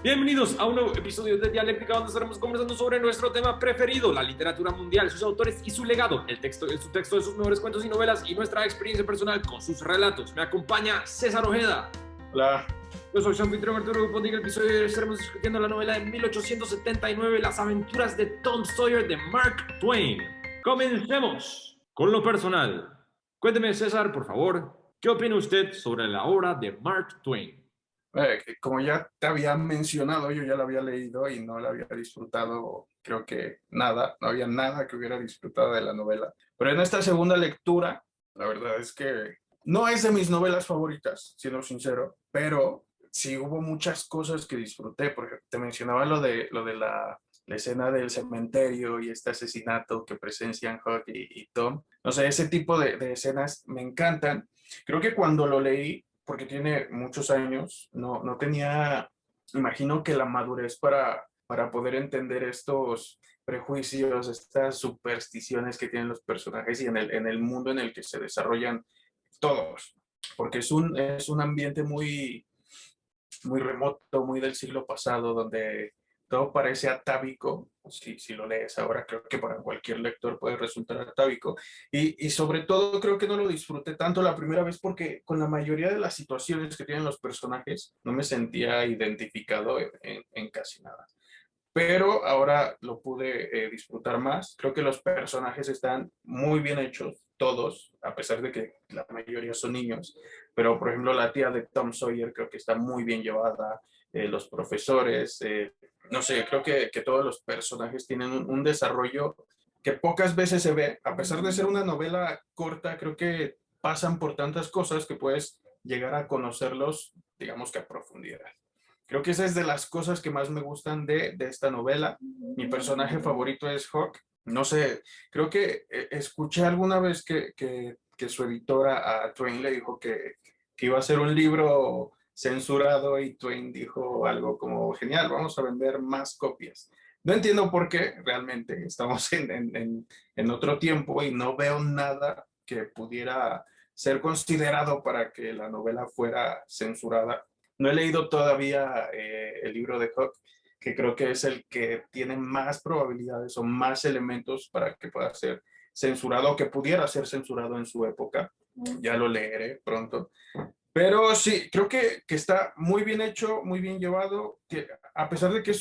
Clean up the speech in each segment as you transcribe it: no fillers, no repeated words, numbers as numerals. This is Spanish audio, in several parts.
Bienvenidos a un nuevo episodio de Dialéctica, donde estaremos conversando sobre nuestro tema preferido, la literatura mundial, sus autores y su legado, el subtexto de sus mejores cuentos y novelas y nuestra experiencia personal con sus relatos. Me acompaña César Ojeda. Hola. Yo soy su anfitrión Arturo Gupón y en el episodio de hoy estaremos discutiendo la novela de 1879, Las aventuras de Tom Sawyer de Mark Twain. Comencemos con lo personal. Cuénteme, César, por favor, ¿qué opina usted sobre la obra de Mark Twain? Como ya te había mencionado, yo ya la había leído y no la había disfrutado, creo que nada, no había nada que hubiera disfrutado de la novela. Pero en esta segunda lectura, la verdad es que no es de mis novelas favoritas, siendo sincero, pero sí hubo muchas cosas que disfruté, porque te mencionaba lo de la escena del cementerio y este asesinato que presencian Huck y Tom. No sé, ese tipo de escenas me encantan. Creo que cuando lo leí, porque tiene muchos años, no tenía, imagino que la madurez para poder entender estos prejuicios, estas supersticiones que tienen los personajes y en el mundo en el que se desarrollan todos, porque es un ambiente muy remoto, muy del siglo pasado, donde todo parece atávico. Si lo lees ahora, creo que para cualquier lector puede resultar atávico. Y sobre todo creo que no lo disfruté tanto la primera vez porque con la mayoría de las situaciones que tienen los personajes no me sentía identificado en casi nada. Pero ahora lo pude disfrutar más. Creo que los personajes están muy bien hechos, todos, a pesar de que la mayoría son niños. Pero, por ejemplo, la tía de Tom Sawyer creo que está muy bien llevada. Los profesores, no sé, creo que todos los personajes tienen un desarrollo que pocas veces se ve. A pesar de ser una novela corta, creo que pasan por tantas cosas que puedes llegar a conocerlos, digamos que a profundidad. Creo que esa es de las cosas que más me gustan de esta novela. Mi personaje favorito es Hawk. No sé, creo que escuché alguna vez que su editora a Twain le dijo que iba a ser un libro censurado y Twain dijo algo como, genial, vamos a vender más copias. No entiendo por qué, realmente estamos en otro tiempo y no veo nada que pudiera ser considerado para que la novela fuera censurada. No he leído todavía el libro de Huck, que creo que es el que tiene más probabilidades o más elementos para que pueda ser censurado o que pudiera ser censurado en su época. Ya lo leeré pronto. Pero sí, creo que está muy bien hecho, muy bien llevado, que a pesar de que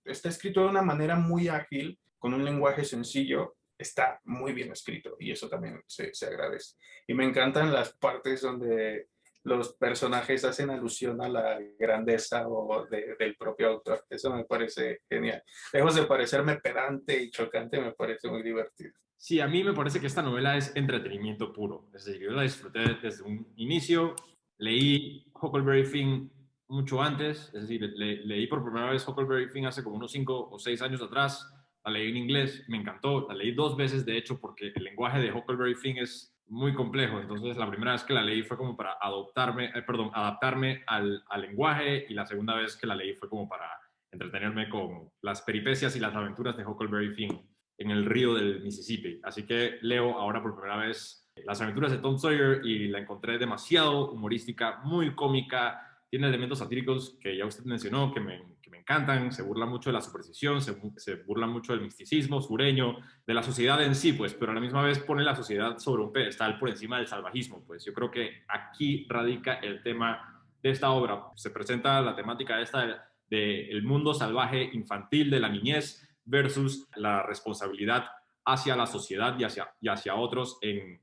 está escrito de una manera muy ágil, con un lenguaje sencillo, está muy bien escrito y eso también se agradece. Y me encantan las partes donde los personajes hacen alusión a la grandeza del propio autor. Eso me parece genial. Lejos de parecerme pedante y chocante, me parece muy divertido. Sí, a mí me parece que esta novela es entretenimiento puro. Es decir, yo la disfruté desde un inicio. Leí Huckleberry Finn mucho antes, es decir, leí por primera vez Huckleberry Finn hace como unos 5 o 6 años atrás. La leí en inglés, me encantó. La leí 2 veces, de hecho, porque el lenguaje de Huckleberry Finn es muy complejo. Entonces, la primera vez que la leí fue como para adaptarme al lenguaje, y la segunda vez que la leí fue como para entretenerme con las peripecias y las aventuras de Huckleberry Finn en el río del Mississippi. Así que leo ahora por primera vez Las aventuras de Tom Sawyer y la encontré demasiado humorística, muy cómica, tiene elementos satíricos que ya usted mencionó, que me encantan, se burla mucho de la superstición, se burla mucho del misticismo sureño, de la sociedad en sí, pues, pero a la misma vez pone la sociedad sobre un pedestal por encima del salvajismo, pues. Yo creo que aquí radica el tema de esta obra. Se presenta la temática esta del mundo salvaje infantil, de la niñez, versus la responsabilidad hacia la sociedad y hacia otros en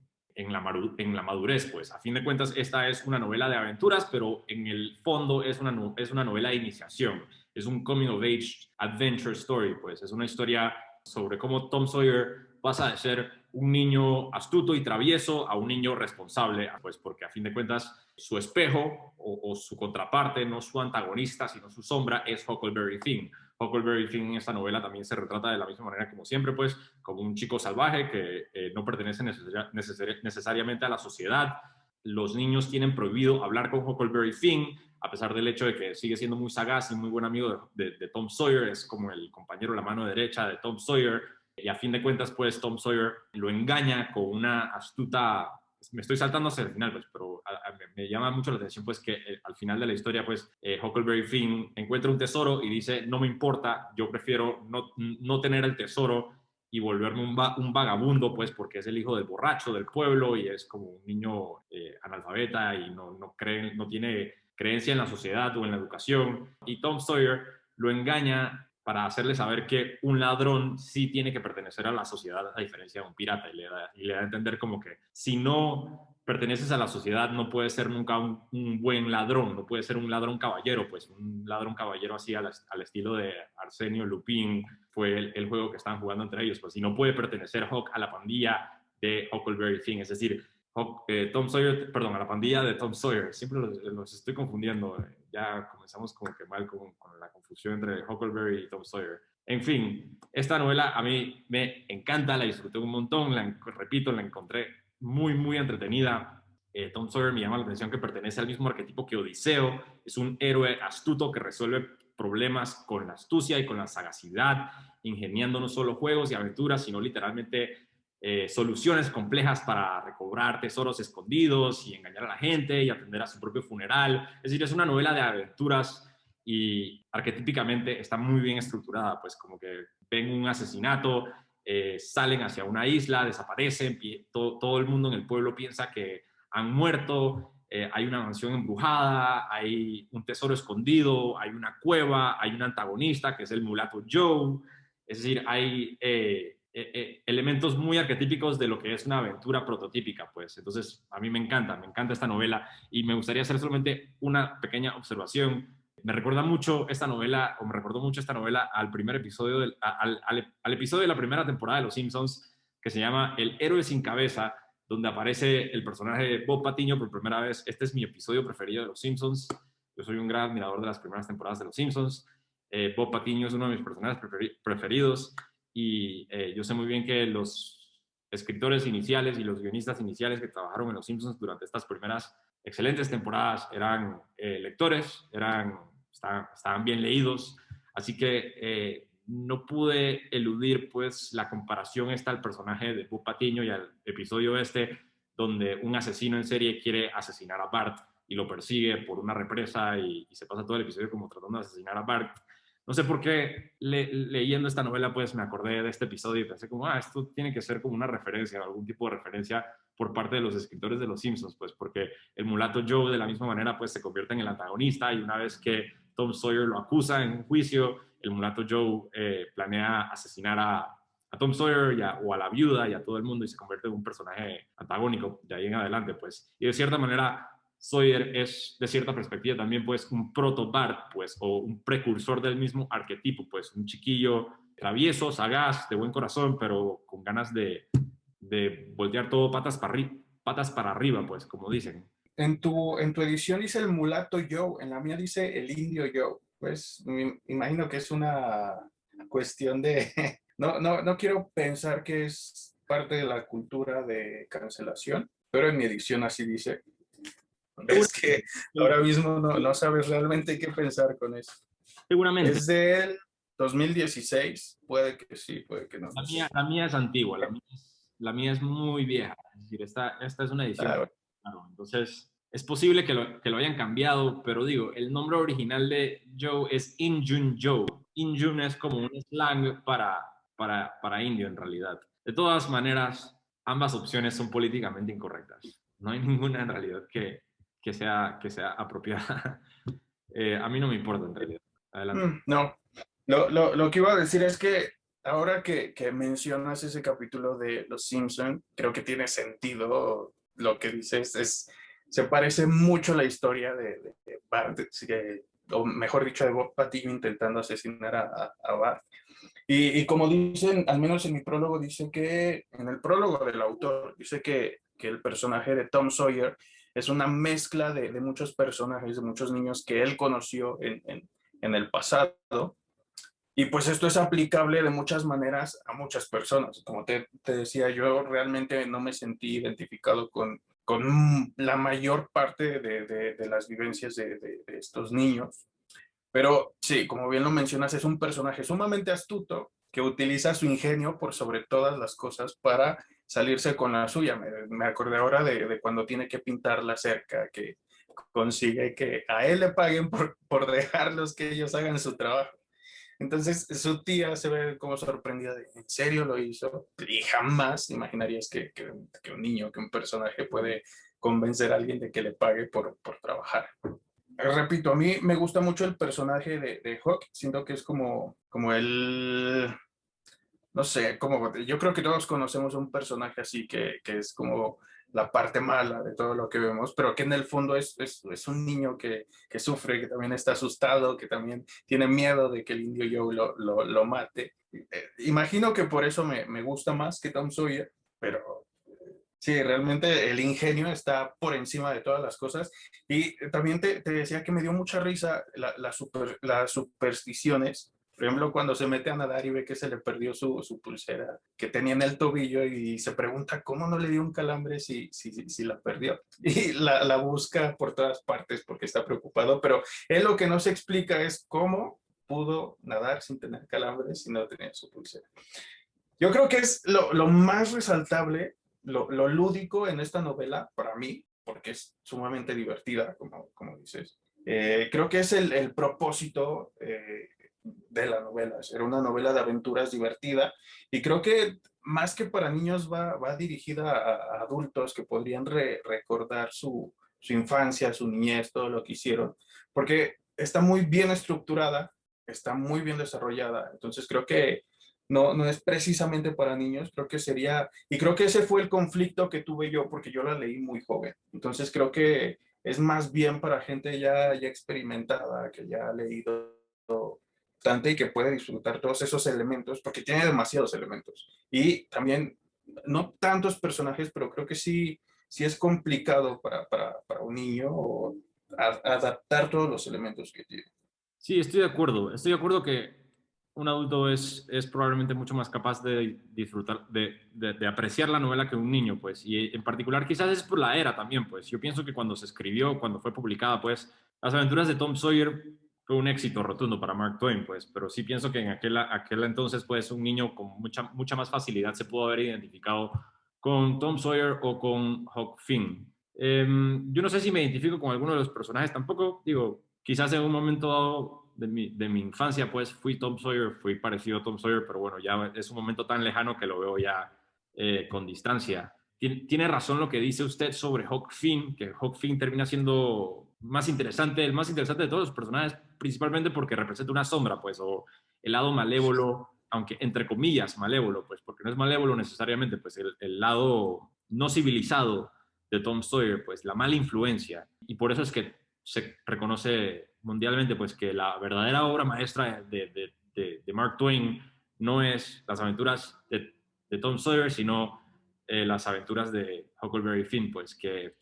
la madurez. Pues a fin de cuentas esta es una novela de aventuras, pero en el fondo es una novela de iniciación, es un coming of age adventure story. Pues es una historia sobre cómo Tom Sawyer pasa de ser un niño astuto y travieso a un niño responsable, pues porque a fin de cuentas su espejo o su contraparte, no su antagonista, sino su sombra, es Huckleberry Finn. Huckleberry Finn en esta novela también se retrata de la misma manera, como siempre, pues, como un chico salvaje que no pertenece necesariamente a la sociedad. Los niños tienen prohibido hablar con Huckleberry Finn, a pesar del hecho de que sigue siendo muy sagaz y muy buen amigo de Tom Sawyer, es como el compañero, la mano derecha de Tom Sawyer, y a fin de cuentas, pues, Tom Sawyer lo engaña con una astuta me estoy saltando hacia el final, pues, pero me llama mucho la atención pues que al final de la historia pues Huckleberry Finn encuentra un tesoro y dice, no me importa, yo prefiero no tener el tesoro y volverme un vagabundo, pues, porque es el hijo del borracho del pueblo y es como un niño analfabeta y no tiene creencia en la sociedad o en la educación. Y Tom Sawyer lo engaña para hacerle saber que un ladrón sí tiene que pertenecer a la sociedad a diferencia de un pirata y le da a entender como que si no perteneces a la sociedad no puedes ser nunca un buen ladrón, no puedes ser un ladrón caballero, pues un ladrón caballero así al estilo de Arsenio Lupin fue el juego que estaban jugando entre ellos, pues si no puede pertenecer Hawk a la pandilla de Huckleberry Finn, es decir, Tom Sawyer, perdón, a la pandilla de Tom Sawyer, siempre los estoy confundiendo, ya comenzamos como que mal con la confusión entre Huckleberry y Tom Sawyer. En fin, esta novela a mí me encanta, la disfruté un montón, repito, la encontré muy, muy entretenida. Tom Sawyer me llama la atención que pertenece al mismo arquetipo que Odiseo, es un héroe astuto que resuelve problemas con la astucia y con la sagacidad, ingeniando no solo juegos y aventuras, sino literalmente soluciones complejas para recobrar tesoros escondidos y engañar a la gente y atender a su propio funeral. Es decir, es una novela de aventuras y arquetípicamente está muy bien estructurada, pues como que ven un asesinato, salen hacia una isla, desaparecen, todo el mundo en el pueblo piensa que han muerto, hay una mansión embrujada, hay un tesoro escondido, hay una cueva, hay un antagonista que es el mulato Joe, es decir, hay elementos muy arquetípicos de lo que es una aventura prototípica, pues. Entonces, a mí me encanta esta novela y me gustaría hacer solamente una pequeña observación. Me recuerda mucho esta novela, o me recordó mucho esta novela al primer episodio, al episodio de la primera temporada de Los Simpsons, que se llama El héroe sin cabeza, donde aparece el personaje de Bob Patiño por primera vez. Este es mi episodio preferido de Los Simpsons. Yo soy un gran admirador de las primeras temporadas de Los Simpsons. Bob Patiño es uno de mis personajes preferidos y yo sé muy bien que los escritores iniciales y los guionistas iniciales que trabajaron en Los Simpsons durante estas primeras excelentes temporadas eran lectores, estaban bien leídos, así que no pude eludir pues la comparación esta al personaje de Bob Patiño y al episodio este donde un asesino en serie quiere asesinar a Bart y lo persigue por una represa y se pasa todo el episodio como tratando de asesinar a Bart. No sé por qué leyendo esta novela pues me acordé de este episodio y pensé como, esto tiene que ser como una referencia, algún tipo de referencia por parte de los escritores de Los Simpsons, pues porque el mulato Joe de la misma manera pues se convierte en el antagonista y una vez que Tom Sawyer lo acusa en un juicio, el mulato Joe planea asesinar a Tom Sawyer o a la viuda y a todo el mundo y se convierte en un personaje antagónico de ahí en adelante, pues. Y de cierta manera Sawyer es, de cierta perspectiva, también pues un proto-Bart, pues, o un precursor del mismo arquetipo, pues, un chiquillo travieso, sagaz, de buen corazón, pero con ganas de voltear todo patas para arriba, pues, como dicen. En tu edición dice el mulato Joe, en la mía dice el indio Joe. Pues me imagino que es una cuestión de... No quiero pensar que es parte de la cultura de cancelación, pero en mi edición así dice. Es que ahora mismo no sabes realmente qué pensar con eso. Seguramente. Es del 2016, puede que sí, puede que no. La mía es antigua, la mía es muy vieja. Es decir, esta es una edición. Ah, Claro, entonces, es posible que lo hayan cambiado, pero digo, el nombre original de Joe es Injun Joe. Injun es como un slang para indio en realidad. De todas maneras, ambas opciones son políticamente incorrectas. No hay ninguna en realidad que sea apropiada. A mí no me importa en realidad. Adelante. No, lo que iba a decir es que ahora que mencionas ese capítulo de Los Simpson, creo que tiene sentido lo que dices. Se parece mucho a la historia de Bart, o mejor dicho, de Bob Patiño intentando asesinar a Bart. Y como dicen, al menos en mi prólogo, dice que, en el prólogo del autor, dice que el personaje de Tom Sawyer es una mezcla de muchos personajes, de muchos niños que él conoció en el pasado. Y pues esto es aplicable de muchas maneras a muchas personas. Como te decía, yo realmente no me sentí identificado con la mayor parte de las vivencias de estos niños. Pero sí, como bien lo mencionas, es un personaje sumamente astuto que utiliza su ingenio por sobre todas las cosas para salirse con la suya. Me acordé ahora de cuando tiene que pintar la cerca, que consigue que a él le paguen por dejarlos que ellos hagan su trabajo. Entonces su tía se ve como sorprendida de, ¿en serio lo hizo? Y jamás imaginarías que un niño, que un personaje puede convencer a alguien de que le pague por trabajar. Repito, a mí me gusta mucho el personaje de Hawk, siento que es como el, no sé, como yo creo que todos conocemos un personaje así que es como la parte mala de todo lo que vemos, pero que en el fondo es un niño que sufre, que también está asustado, que también tiene miedo de que el indio Joe lo mate. Imagino que por eso me gusta más que Tom Sawyer, pero sí, realmente el ingenio está por encima de todas las cosas. Y también te decía que me dio mucha risa las supersticiones. Por ejemplo, cuando se mete a nadar y ve que se le perdió su pulsera que tenía en el tobillo y se pregunta cómo no le dio un calambre si la perdió. Y la busca por todas partes porque está preocupado, pero él lo que no se explica es cómo pudo nadar sin tener calambres si no tenía su pulsera. Yo creo que es lo más resaltable, lo lúdico en esta novela, para mí, porque es sumamente divertida, como dices. Creo que es el propósito de la novela, ser una novela de aventuras divertida, y creo que más que para niños va dirigida a adultos que podrían recordar su infancia, su niñez, todo lo que hicieron, porque está muy bien estructurada, está muy bien desarrollada, entonces creo que no es precisamente para niños, creo que sería, y creo que ese fue el conflicto que tuve yo, porque yo la leí muy joven, entonces creo que es más bien para gente ya experimentada, que ya ha leído bastante y que puede disfrutar todos esos elementos, porque tiene demasiados elementos, y también no tantos personajes, pero creo que sí es complicado para un niño adaptar todos los elementos que tiene. Sí, estoy de acuerdo. Estoy de acuerdo que un adulto es probablemente mucho más capaz de disfrutar, de apreciar la novela que un niño, pues. Y en particular quizás es por la era también, pues. Yo pienso que cuando se escribió, cuando fue publicada, pues, Las aventuras de Tom Sawyer fue un éxito rotundo para Mark Twain, pues. Pero sí pienso que en aquel entonces, pues, un niño con mucha más facilidad se pudo haber identificado con Tom Sawyer o con Huck Finn. Yo no sé si me identifico con alguno de los personajes tampoco, digo, quizás en un momento dado de mi infancia, pues fui Tom Sawyer, fui parecido a Tom Sawyer, pero bueno, ya es un momento tan lejano que lo veo ya con distancia. Tiene razón lo que dice usted sobre Huck Finn, que Huck Finn termina siendo más interesante, el más interesante de todos los personajes, principalmente porque representa una sombra, pues, o el lado malévolo, aunque entre comillas malévolo, pues, porque no es malévolo necesariamente, pues el lado no civilizado de Tom Sawyer, pues la mala influencia. Y por eso es que se reconoce mundialmente pues que la verdadera obra maestra de Mark Twain no es las aventuras de Tom Sawyer, sino las aventuras de Huckleberry Finn, pues que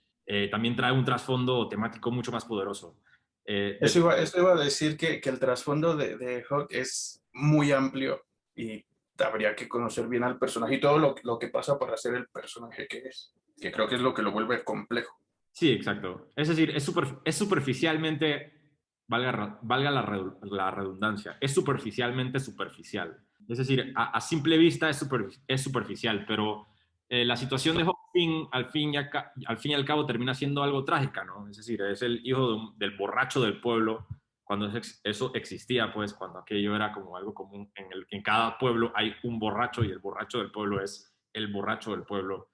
también trae un trasfondo temático mucho más poderoso. Eso iba a decir que el trasfondo de Hawk es muy amplio y habría que conocer bien al personaje y todo lo que pasa para ser el personaje que es, que creo que es lo que lo vuelve complejo. Sí, exacto. Es decir, es superficialmente, valga la redundancia, es superficialmente superficial. Es decir, a simple vista es superficial, pero la situación de Hopkins al fin y al cabo termina siendo algo trágica, ¿no? Es decir, es el hijo del borracho del pueblo, cuando eso existía, pues, cuando aquello era como algo común, en el que en cada pueblo hay un borracho y el borracho del pueblo es el borracho del pueblo.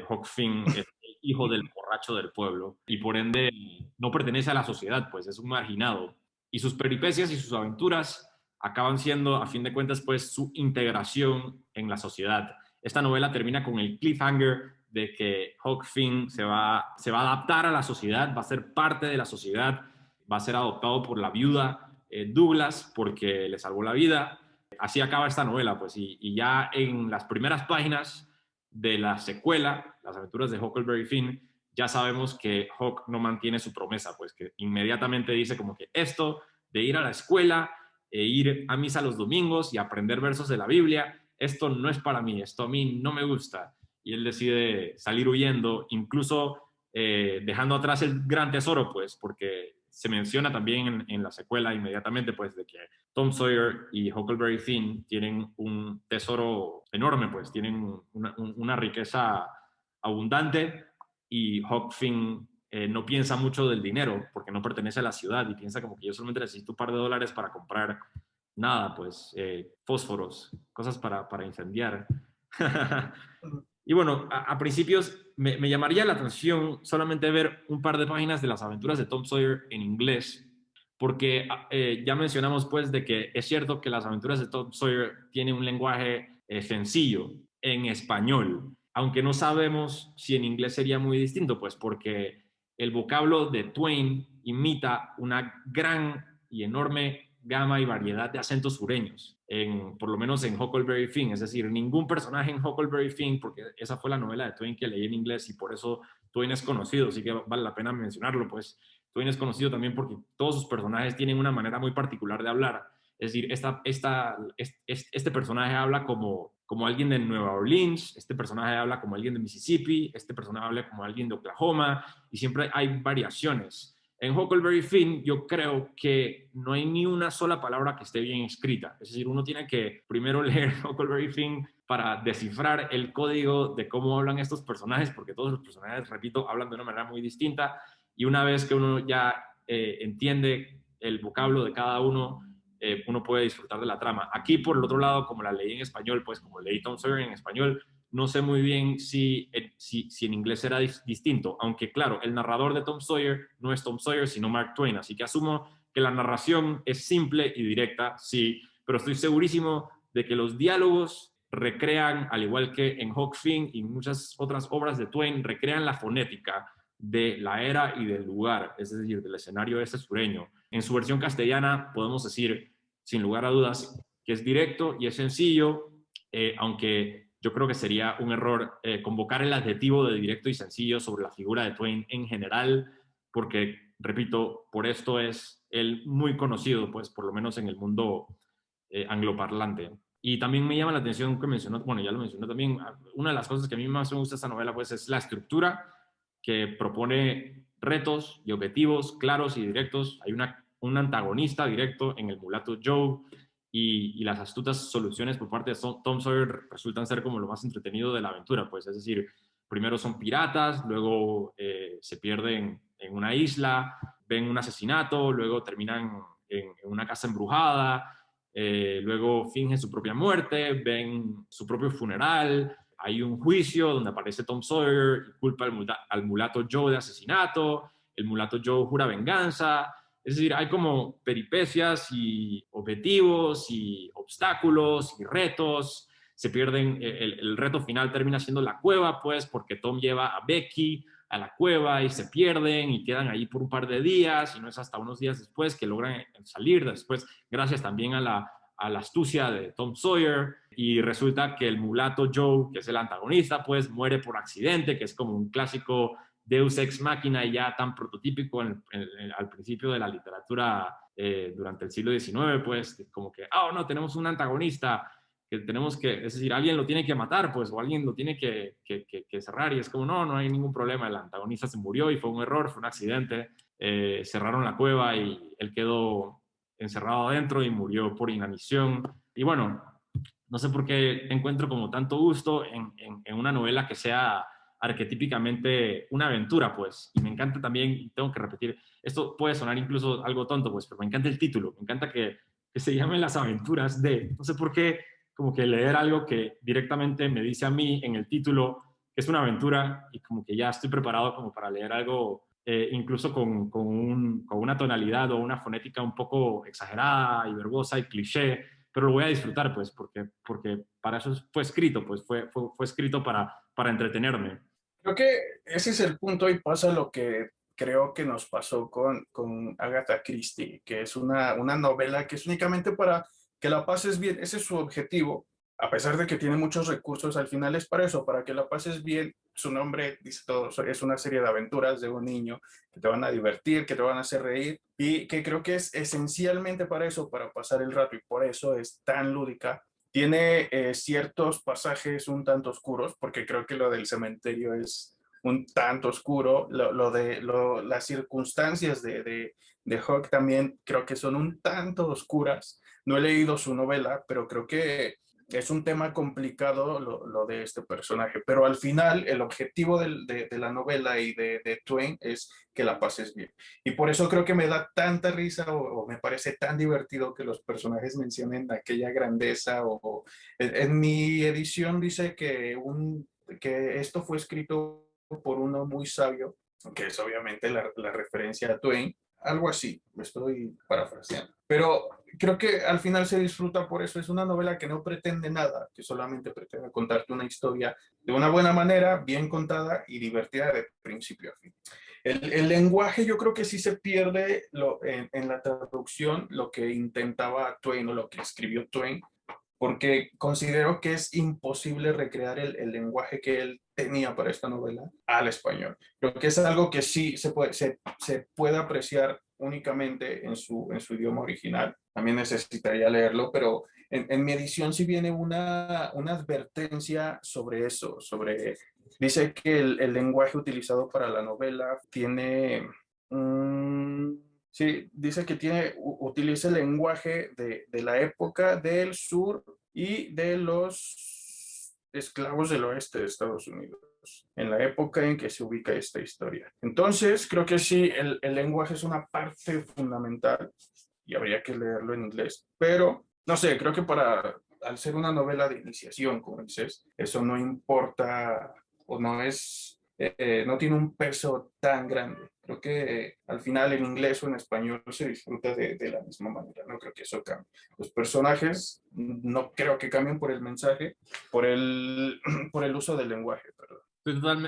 Huck Finn es el hijo del borracho del pueblo y por ende no pertenece a la sociedad, pues es un marginado. Y sus peripecias y sus aventuras acaban siendo, a fin de cuentas, pues su integración en la sociedad. Esta novela termina con el cliffhanger de que Huck Finn se va a adaptar a la sociedad, va a ser parte de la sociedad, va a ser adoptado por la viuda Douglas porque le salvó la vida. Así acaba esta novela, pues, y ya en las primeras páginas de la secuela, Las aventuras de Huckleberry Finn, ya sabemos que Huck no mantiene su promesa, pues que inmediatamente dice como que esto de ir a la escuela e ir a misa los domingos y aprender versos de la Biblia, esto no es para mí, esto a mí no me gusta. Y él decide salir huyendo, incluso dejando atrás el gran tesoro, pues, porque se menciona también en la secuela inmediatamente, pues, de que Tom Sawyer y Huckleberry Finn tienen un tesoro enorme, pues, tienen una riqueza abundante, y Huck Finn no piensa mucho del dinero porque no pertenece a la ciudad y piensa como que yo solamente necesito un par de dólares para comprar nada, pues fósforos, cosas para incendiar. Y bueno, a principios me llamaría la atención solamente ver un par de páginas de las aventuras de Tom Sawyer en inglés, porque ya mencionamos pues de que es cierto que las aventuras de Tom Sawyer tienen un lenguaje sencillo en español, aunque no sabemos si en inglés sería muy distinto, pues porque el vocablo de Twain imita una gran y enorme gama y variedad de acentos sureños, por lo menos en Huckleberry Finn. Es decir, ningún personaje en Huckleberry Finn, porque esa fue la novela de Twain que leí en inglés y por eso Twain es conocido, así que vale la pena mencionarlo, pues Twain es conocido también porque todos sus personajes tienen una manera muy particular de hablar. Es decir, este personaje habla como alguien de Nueva Orleans, este personaje habla como alguien de Mississippi, este personaje habla como alguien de Oklahoma, y siempre hay variaciones. En Huckleberry Finn yo creo que no hay ni una sola palabra que esté bien escrita. Es decir, uno tiene que primero leer Huckleberry Finn para descifrar el código de cómo hablan estos personajes, porque todos los personajes, repito, hablan de una manera muy distinta, y una vez que uno ya entiende el vocablo de cada uno, uno puede disfrutar de la trama. Aquí, por el otro lado, como la leí en español, pues como leí Tom Sawyer en español, no sé muy bien si en inglés era distinto, aunque claro, el narrador de Tom Sawyer no es Tom Sawyer, sino Mark Twain, así que asumo que la narración es simple y directa, sí, pero estoy segurísimo de que los diálogos recrean, al igual que en Huck Finn y muchas otras obras de Twain, recrean la fonética de la era y del lugar, es decir, del escenario ese sureño. En su versión castellana podemos decir, sin lugar a dudas, que es directo y es sencillo, aunque yo creo que sería un error convocar el adjetivo de directo y sencillo sobre la figura de Twain en general, porque, repito, por esto es él muy conocido, pues por lo menos en el mundo angloparlante. Y también me llama la atención que mencionó, bueno, ya lo mencionó también, una de las cosas que a mí más me gusta de esta novela, pues es la estructura que propone retos y objetivos claros y directos. Hay un antagonista directo en el mulato Joe, y las astutas soluciones por parte de Tom Sawyer resultan ser como lo más entretenido de la aventura, pues es decir, primero son piratas, luego se pierden en una isla, ven un asesinato, luego terminan en una casa embrujada, luego fingen su propia muerte, ven su propio funeral, hay un juicio donde aparece Tom Sawyer y culpa al mulato Joe de asesinato, el mulato Joe jura venganza. Es decir, hay como peripecias y objetivos y obstáculos y retos. Se pierden, el reto final termina siendo la cueva, pues, porque Tom lleva a Becky a la cueva y se pierden y quedan ahí por un par de días, y no es hasta unos días después que logran salir, después gracias también a la astucia de Tom Sawyer, y resulta que el mulato Joe, que es el antagonista, pues muere por accidente, que es como un clásico Deus Ex Machina ya tan prototípico al principio de la literatura durante el siglo XIX, pues como que, oh no, tenemos un antagonista que tenemos que, es decir, alguien lo tiene que matar, pues, o alguien lo tiene que cerrar, y es como, no, no hay ningún problema, el antagonista se murió y fue un error, fue un accidente, cerraron la cueva y él quedó encerrado adentro y murió por inanición. Y bueno, no sé por qué encuentro como tanto gusto en una novela que sea arquetípicamente una aventura, pues, y me encanta también, y tengo que repetir, esto puede sonar incluso algo tonto, pues, pero me encanta el título, me encanta que se llame Las aventuras de, no sé por qué, como que leer algo que directamente me dice a mí en el título que es una aventura, y como que ya estoy preparado como para leer algo incluso con una tonalidad o una fonética un poco exagerada y verbosa y cliché, pero lo voy a disfrutar, pues, porque para eso fue escrito, pues fue escrito para entretenerme. Creo que ese es el punto y pasa lo que creo que nos pasó con Agatha Christie, que es una novela que es únicamente para que la pases bien. Ese es su objetivo, a pesar de que tiene muchos recursos, al final es para eso, para que la pases bien. Su nombre dice todo, es una serie de aventuras de un niño que te van a divertir, que te van a hacer reír, y que creo que es esencialmente para eso, para pasar el rato, y por eso es tan lúdica. Tiene ciertos pasajes un tanto oscuros, porque creo que lo del cementerio es un tanto oscuro. Las circunstancias de Hawk también creo que son un tanto oscuras. No he leído su novela, pero creo que es un tema complicado lo de este personaje, pero al final el objetivo de la novela y de Twain es que la pases bien. Y por eso creo que me da tanta risa o me parece tan divertido que los personajes mencionen aquella grandeza en mi edición dice que esto fue escrito por uno muy sabio, que es obviamente la referencia a Twain, algo así, me estoy parafraseando. Pero creo que al final se disfruta por eso. Es una novela que no pretende nada, que solamente pretende contarte una historia de una buena manera, bien contada y divertida de principio a fin. El lenguaje yo creo que sí se pierde en la traducción lo que intentaba Twain o lo que escribió Twain, porque considero que es imposible recrear el lenguaje que él tenía para esta novela al español. Creo que es algo que sí se puede apreciar únicamente en su idioma original. También necesitaría leerlo, pero en mi edición sí viene una advertencia sobre eso, dice que el lenguaje utilizado para la novela tiene... sí, dice que utiliza el lenguaje de la época del sur y de los esclavos del oeste de Estados Unidos, en la época en que se ubica esta historia. Entonces, creo que sí, el lenguaje es una parte fundamental y habría que leerlo en inglés, pero no sé, creo que al ser una novela de iniciación, como dices, eso no importa o no tiene un peso tan grande. Creo que al final en inglés o en español se disfruta de la misma manera. No creo que eso cambie. Los personajes no creo que cambien por el mensaje, por el, por el uso del lenguaje, perdón.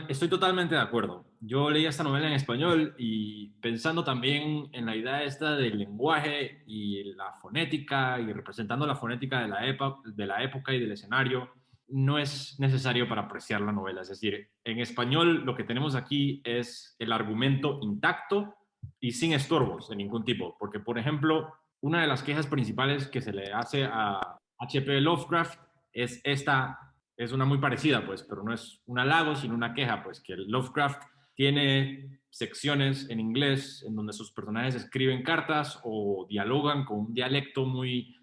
Estoy totalmente de acuerdo. Yo leí esta novela en español y pensando también en la idea esta del lenguaje y la fonética y representando la fonética de la época y del escenario, no es necesario para apreciar la novela. Es decir, en español lo que tenemos aquí es el argumento intacto y sin estorbos de ningún tipo. Porque, por ejemplo, una de las quejas principales que se le hace a H.P. Lovecraft es una muy parecida, pues, pero no es un halago, sino una queja, pues, que Lovecraft tiene secciones en inglés en donde sus personajes escriben cartas o dialogan con un dialecto muy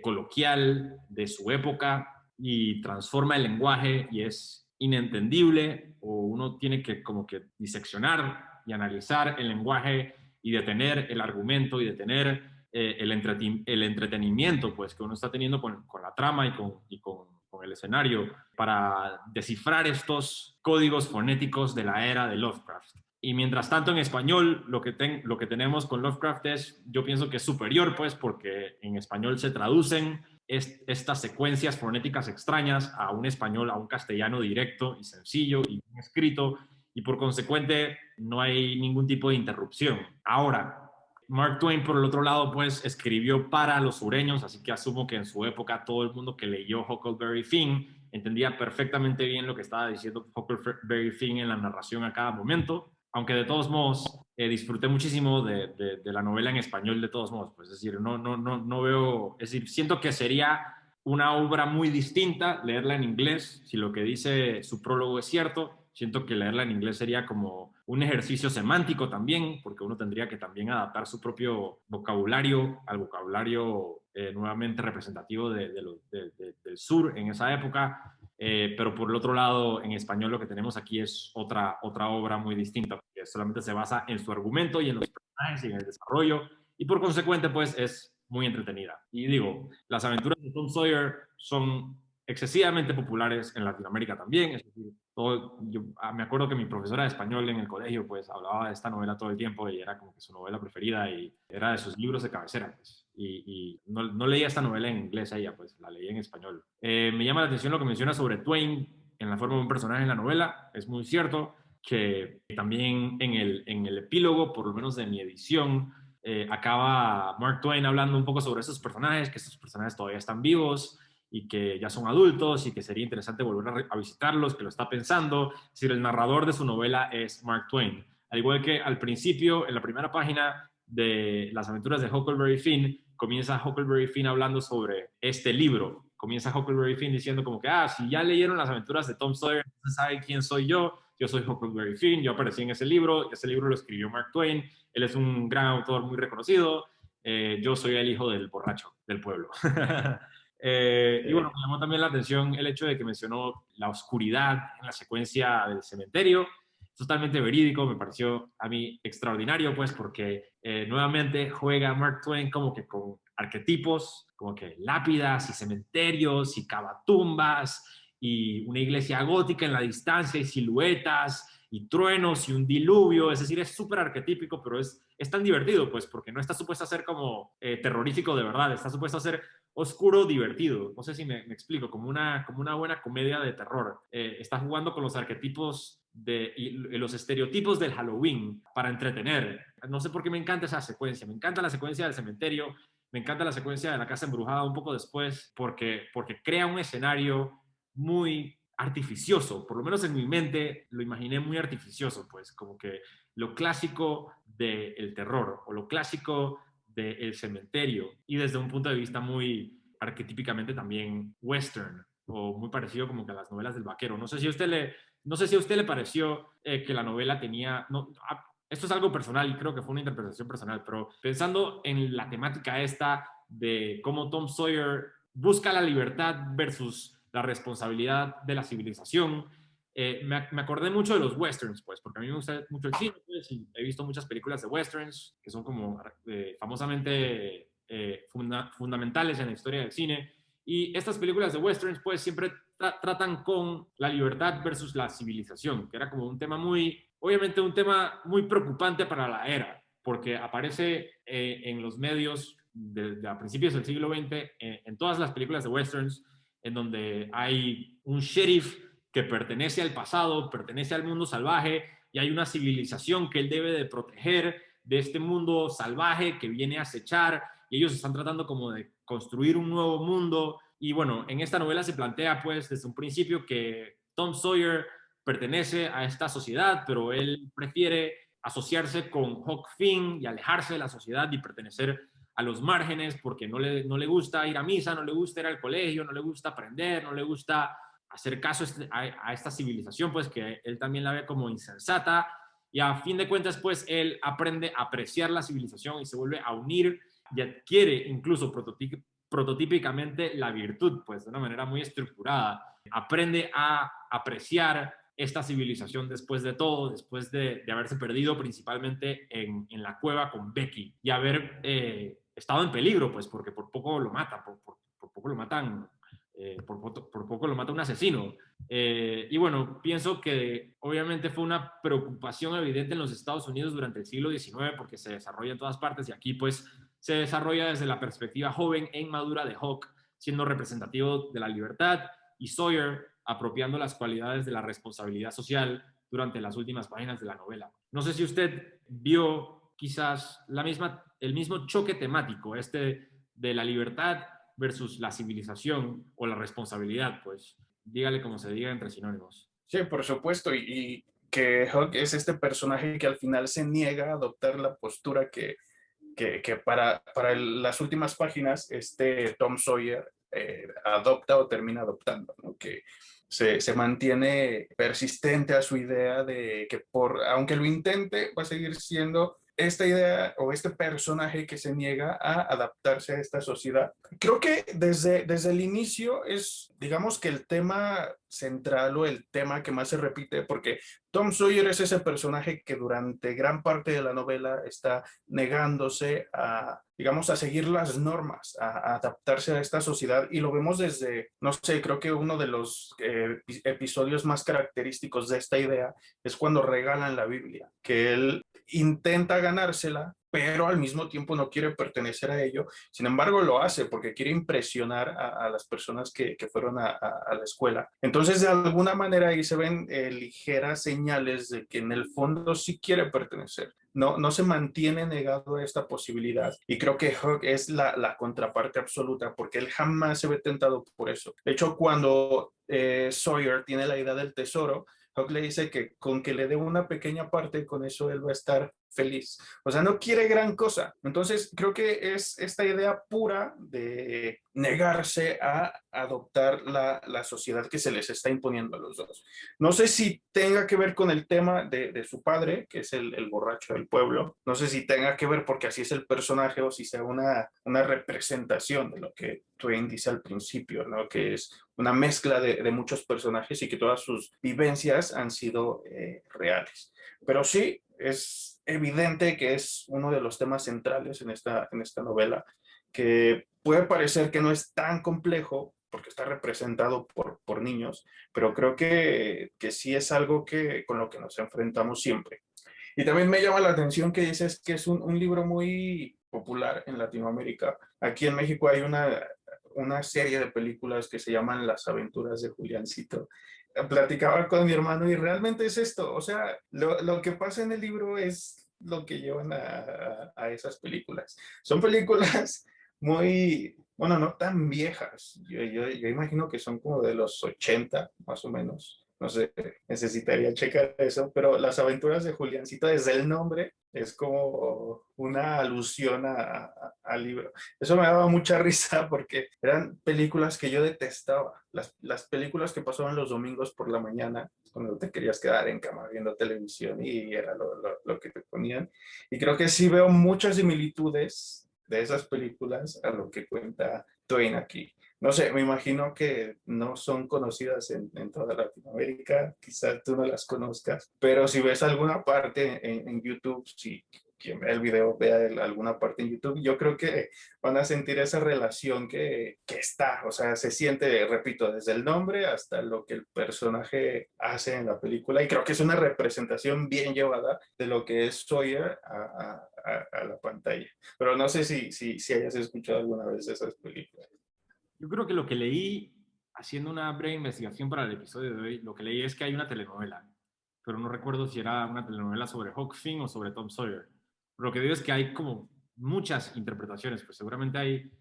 coloquial de su época y transforma el lenguaje y es inentendible o uno tiene que como que diseccionar y analizar el lenguaje y detener el argumento y detener el entretenimiento pues, que uno está teniendo con la trama con el escenario para descifrar estos códigos fonéticos de la era de Lovecraft. Y mientras tanto en español lo que tenemos con Lovecraft yo pienso que es superior, pues, porque en español se traducen estas secuencias fonéticas extrañas a un español, a un castellano directo y sencillo y bien escrito, y por consecuente no hay ningún tipo de interrupción. Ahora, Mark Twain, por el otro lado, pues escribió para los sureños, así que asumo que en su época todo el mundo que leyó Huckleberry Finn entendía perfectamente bien lo que estaba diciendo Huckleberry Finn en la narración a cada momento, aunque de todos modos disfruté muchísimo de la novela en español de todos modos, pues es decir, no veo, es decir, siento que sería una obra muy distinta leerla en inglés, si lo que dice su prólogo es cierto. Siento que leerla en inglés sería como un ejercicio semántico también, porque uno tendría que también adaptar su propio vocabulario al vocabulario nuevamente representativo del sur en esa época. Pero por el otro lado, en español lo que tenemos aquí es otra obra muy distinta, que solamente se basa en su argumento y en los personajes y en el desarrollo, y por consecuente, pues es muy entretenida. Y digo, las aventuras de Tom Sawyer son excesivamente populares en Latinoamérica también, es decir, me acuerdo que mi profesora de español en el colegio pues hablaba de esta novela todo el tiempo y era como que su novela preferida y era de sus libros de cabecera, pues. Y no leía esta novela en inglés ella, pues la leía en español. Me llama la atención lo que menciona sobre Twain en la forma de un personaje en la novela, es muy cierto que también en el epílogo, por lo menos de mi edición, acaba Mark Twain hablando un poco sobre esos personajes, que esos personajes todavía están vivos y que ya son adultos y que sería interesante volver a visitarlos, que lo está pensando. Es decir, el narrador de su novela es Mark Twain. Al igual que al principio, en la primera página de Las aventuras de Huckleberry Finn, comienza Huckleberry Finn hablando sobre este libro. Comienza Huckleberry Finn diciendo como que, si ya leyeron las aventuras de Tom Sawyer, entonces saben quién soy yo. yo soy Huckleberry Finn, yo aparecí en ese libro lo escribió Mark Twain, él es un gran autor muy reconocido, yo soy el hijo del borracho del pueblo. Y bueno, me llamó también la atención el hecho de que mencionó la oscuridad en la secuencia del cementerio. Totalmente verídico, me pareció a mí extraordinario, pues, porque nuevamente juega Mark Twain como que con arquetipos, como que lápidas y cementerios y cavatumbas y una iglesia gótica en la distancia y siluetas y truenos y un diluvio, es decir, es súper arquetípico, pero es tan divertido, pues, porque no está supuesto a ser como terrorífico de verdad, está supuesto a ser oscuro, divertido. No sé si me explico, como una buena comedia de terror. Está jugando con los arquetipos y los estereotipos del Halloween para entretener. No sé por qué me encanta esa secuencia. Me encanta la secuencia del cementerio, me encanta la secuencia de la casa embrujada un poco después, porque crea un escenario muy artificioso, por lo menos en mi mente lo imaginé muy artificioso, pues como que lo clásico del terror o lo clásico del cementerio y desde un punto de vista muy arquetípicamente también western o muy parecido como que a las novelas del vaquero. No sé si a usted le pareció que la novela tenía, no, esto es algo personal y creo que fue una interpretación personal, pero pensando en la temática esta de cómo Tom Sawyer busca la libertad versus la responsabilidad de la civilización, me acordé mucho de los westerns, pues, porque a mí me gusta mucho el cine, pues, y he visto muchas películas de westerns que son como famosamente fundamentales en la historia del cine. Y estas películas de westerns, pues, siempre tratan con la libertad versus la civilización, que era como un tema obviamente un tema muy preocupante para la era, porque aparece en los medios a principios del siglo XX, en todas las películas de westerns, en donde hay un sheriff que pertenece al pasado, pertenece al mundo salvaje, y hay una civilización que él debe de proteger de este mundo salvaje que viene a acechar, y ellos están tratando como de construir un nuevo mundo. Y bueno, en esta novela se plantea pues desde un principio que Tom Sawyer pertenece a esta sociedad, pero él prefiere asociarse con Huck Finn y alejarse de la sociedad y pertenecer a los márgenes porque no le gusta ir a misa, no le gusta ir al colegio, no le gusta aprender, no le gusta hacer caso a esta civilización, pues que él también la ve como insensata, y a fin de cuentas, pues él aprende a apreciar la civilización y se vuelve a unir y adquiere incluso prototípicamente la virtud, pues de una manera muy estructurada. Aprende a apreciar esta civilización después de todo, después de haberse perdido principalmente en la cueva con Becky y haber estado en peligro, pues porque por poco lo matan, por poco lo matan por poco lo mata un asesino. Y bueno, pienso que obviamente fue una preocupación evidente en los Estados Unidos durante el siglo XIX porque se desarrolla en todas partes y aquí pues se desarrolla desde la perspectiva joven e inmadura de Hawk, siendo representativo de la libertad, y Sawyer apropiando las cualidades de la responsabilidad social durante las últimas páginas de la novela. No sé si usted vio quizás el mismo choque temático, de la libertad versus la civilización o la responsabilidad, pues dígale como se diga entre sinónimos. Sí, por supuesto, y que Hawk es este personaje que al final se niega a adoptar la postura que para las últimas páginas este Tom Sawyer adopta o termina adoptando, ¿no? Que se mantiene persistente a su idea de que aunque lo intente, va a seguir siendo esta idea o este personaje que se niega a adaptarse a esta sociedad. Creo que desde el inicio es, digamos que el tema central o el tema que más se repite, porque Tom Sawyer es ese personaje que durante gran parte de la novela está negándose a, digamos, a seguir las normas, a adaptarse a esta sociedad, y lo vemos desde, no sé, creo que uno de los episodios más característicos de esta idea es cuando regalan la Biblia, que él intenta ganársela, pero al mismo tiempo no quiere pertenecer a ello. Sin embargo, lo hace porque quiere impresionar a las personas que fueron a la escuela. Entonces, de alguna manera ahí se ven ligeras señales de que en el fondo sí quiere pertenecer. No se mantiene negado a esta posibilidad. Y creo que Hawk es la contraparte absoluta porque él jamás se ve tentado por eso. De hecho, cuando Sawyer tiene la idea del tesoro, Hawk le dice que con que le dé una pequeña parte, con eso él va a estar feliz. O sea, no quiere gran cosa. Entonces, creo que es esta idea pura de negarse a adoptar la sociedad que se les está imponiendo a los dos. No sé si tenga que ver con el tema de su padre, que es el borracho del pueblo. No sé si tenga que ver porque así es el personaje o si sea una representación de lo que Twain dice al principio, ¿no? Que es una mezcla de muchos personajes y que todas sus vivencias han sido reales. Pero sí, es evidente que es uno de los temas centrales en esta novela, que puede parecer que no es tan complejo porque está representado por niños, pero creo que sí es algo que, con lo que nos enfrentamos siempre. Y también me llama la atención que dices que es un libro muy popular en Latinoamérica. Aquí en México hay una serie de películas que se llaman Las aventuras de Juliancito. Platicaba con mi hermano y realmente es esto. O sea, lo que pasa en el libro es lo que llevan a esas películas. Son películas muy, bueno, no tan viejas. Yo imagino que son como de los 80 más o menos. No sé, necesitaría checar eso, pero Las aventuras de Juliancito, desde el nombre, es como una alusión al libro. Eso me daba mucha risa porque eran películas que yo detestaba. Las películas que pasaban los domingos por la mañana, cuando te querías quedar en cama viendo televisión y era lo que te ponían. Y creo que sí veo muchas similitudes de esas películas a lo que cuenta Twain aquí. No sé, me imagino que no son conocidas en toda Latinoamérica, quizás tú no las conozcas, pero si ves alguna parte en YouTube, si quien vea el video vea alguna parte en YouTube, yo creo que van a sentir esa relación que está, o sea, se siente, repito, desde el nombre hasta lo que el personaje hace en la película, y creo que es una representación bien llevada de lo que es Sawyer a la pantalla. Pero no sé si hayas escuchado alguna vez esas películas. Yo creo que lo que leí, haciendo una breve investigación para el episodio de hoy, lo que leí es que hay una telenovela, pero no recuerdo si era una telenovela sobre Huck Finn o sobre Tom Sawyer. Pero lo que digo es que hay como muchas interpretaciones, pues seguramente hay,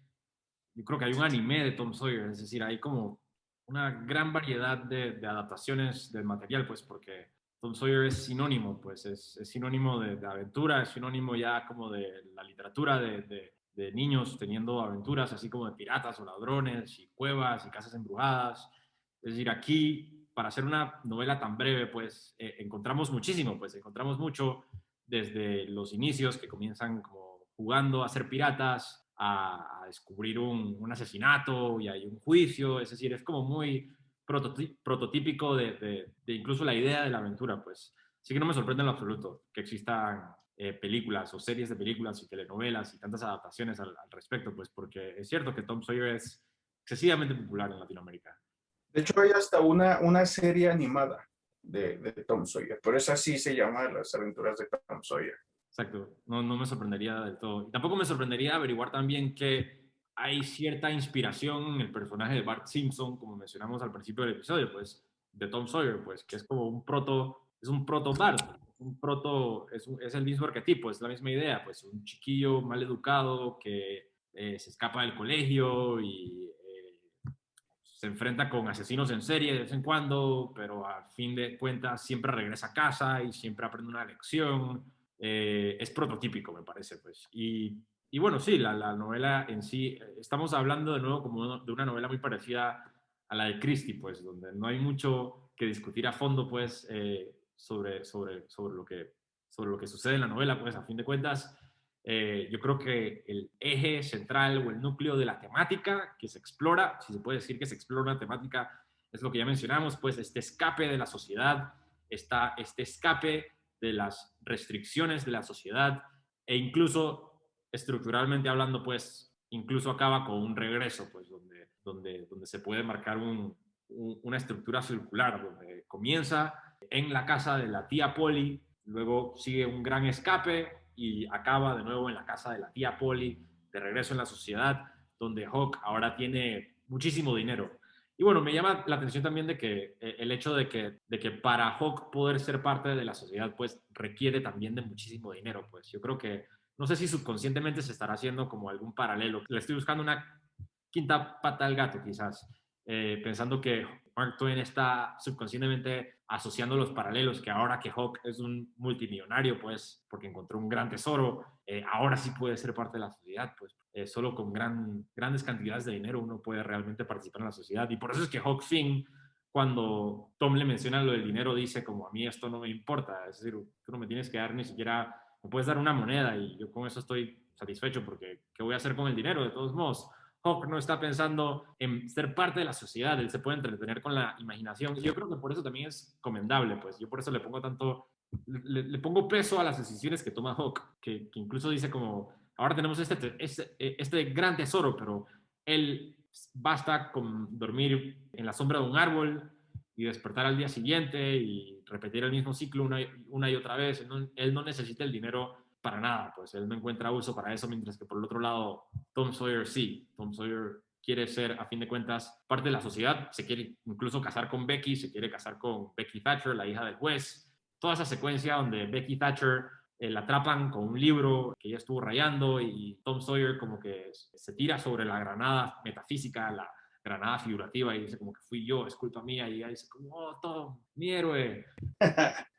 yo creo que hay un anime de Tom Sawyer, es decir, hay como una gran variedad de adaptaciones del material, pues porque Tom Sawyer es sinónimo, pues es sinónimo de aventura, es sinónimo ya como de la literatura de niños teniendo aventuras, así como de piratas o ladrones y cuevas y casas embrujadas. Es decir, aquí, para hacer una novela tan breve, pues encontramos muchísimo, pues encontramos mucho desde los inicios que comienzan como jugando a ser piratas, a descubrir un asesinato y hay un juicio, es decir, es como muy prototípico de incluso la idea de la aventura, pues sí que no me sorprende en lo absoluto que existan películas o series de películas y telenovelas y tantas adaptaciones al respecto, pues porque es cierto que Tom Sawyer es excesivamente popular en Latinoamérica. De hecho, hay hasta una serie animada de Tom Sawyer, por eso así se llama Las aventuras de Tom Sawyer. Exacto, no, no me sorprendería del todo. Y tampoco me sorprendería averiguar también que hay cierta inspiración en el personaje de Bart Simpson, como mencionamos al principio del episodio, pues, de Tom Sawyer, pues, que es como es un proto Bart, es el mismo arquetipo, es la misma idea, pues, un chiquillo mal educado que se escapa del colegio y se enfrenta con asesinos en serie de vez en cuando, pero a fin de cuentas siempre regresa a casa y siempre aprende una lección. Es prototípico, me parece, pues. Y bueno, sí, la novela en sí, estamos hablando de nuevo como de una novela muy parecida a la de Christie, pues, donde no hay mucho que discutir a fondo, pues, sobre lo que sucede en la novela, pues, a fin de cuentas. Yo creo que el eje central o el núcleo de la temática que se explora, si se puede decir que se explora una temática, es lo que ya mencionamos, pues este escape de la sociedad, este escape de las restricciones de la sociedad e incluso estructuralmente hablando, pues incluso acaba con un regreso, pues donde se puede marcar una estructura circular, donde comienza en la casa de la tía Polly, luego sigue un gran escape y acaba de nuevo en la casa de la tía Polly, de regreso en la sociedad, donde Hawk ahora tiene muchísimo dinero. Y bueno, me llama la atención también de que el hecho de que para Hawk poder ser parte de la sociedad, pues requiere también de muchísimo dinero. Pues yo creo que, no sé si subconscientemente se estará haciendo como algún paralelo. Le estoy buscando una quinta pata al gato, quizás, pensando que Mark Twain está subconscientemente asociando los paralelos, que ahora que Hawk es un multimillonario, pues, porque encontró un gran tesoro, ahora sí puede ser parte de la sociedad, pues, solo con grandes cantidades de dinero uno puede realmente participar en la sociedad. Y por eso es que Hawk Finn, cuando Tom le menciona lo del dinero, dice como, a mí esto no me importa, es decir, tú no me tienes que dar ni siquiera, me puedes dar una moneda y yo con eso estoy satisfecho, porque ¿qué voy a hacer con el dinero? De todos modos, Hawk no está pensando en ser parte de la sociedad, él se puede entretener con la imaginación. Y yo creo que por eso también es recomendable, pues yo por eso le pongo le pongo peso a las decisiones que toma Hawk, que incluso dice como, ahora tenemos este gran tesoro, pero él basta con dormir en la sombra de un árbol y despertar al día siguiente y repetir el mismo ciclo una y otra vez. Él no necesita el dinero para nada, pues él no encuentra uso para eso, mientras que por el otro lado Tom Sawyer sí. Tom Sawyer quiere ser, a fin de cuentas, parte de la sociedad, se quiere incluso casar con Becky, se quiere casar con Becky Thatcher, la hija del juez. Toda esa secuencia donde Becky Thatcher la atrapan con un libro que ella estuvo rayando y Tom Sawyer como que se tira sobre la granada metafísica, la granada figurativa y dice como que fui yo, es culpa mía, y ella dice como, oh, Tom, mi héroe.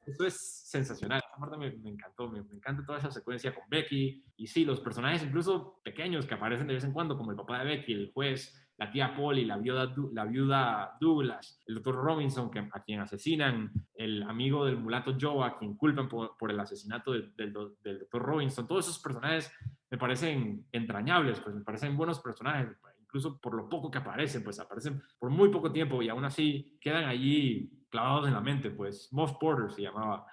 Eso es sensacional. Esa parte me encantó. Me encanta toda esa secuencia con Becky. Y sí, los personajes incluso pequeños que aparecen de vez en cuando, como el papá de Becky, el juez, la tía Polly, la viuda Douglas, el doctor Robinson, a quien asesinan, el amigo del mulato Joe, a quien culpan por el asesinato del doctor Robinson. Todos esos personajes me parecen entrañables, pues me parecen buenos personajes, incluso por lo poco que aparecen, pues aparecen por muy poco tiempo y aún así quedan allí clavados en la mente, pues Moff Porter se llamaba,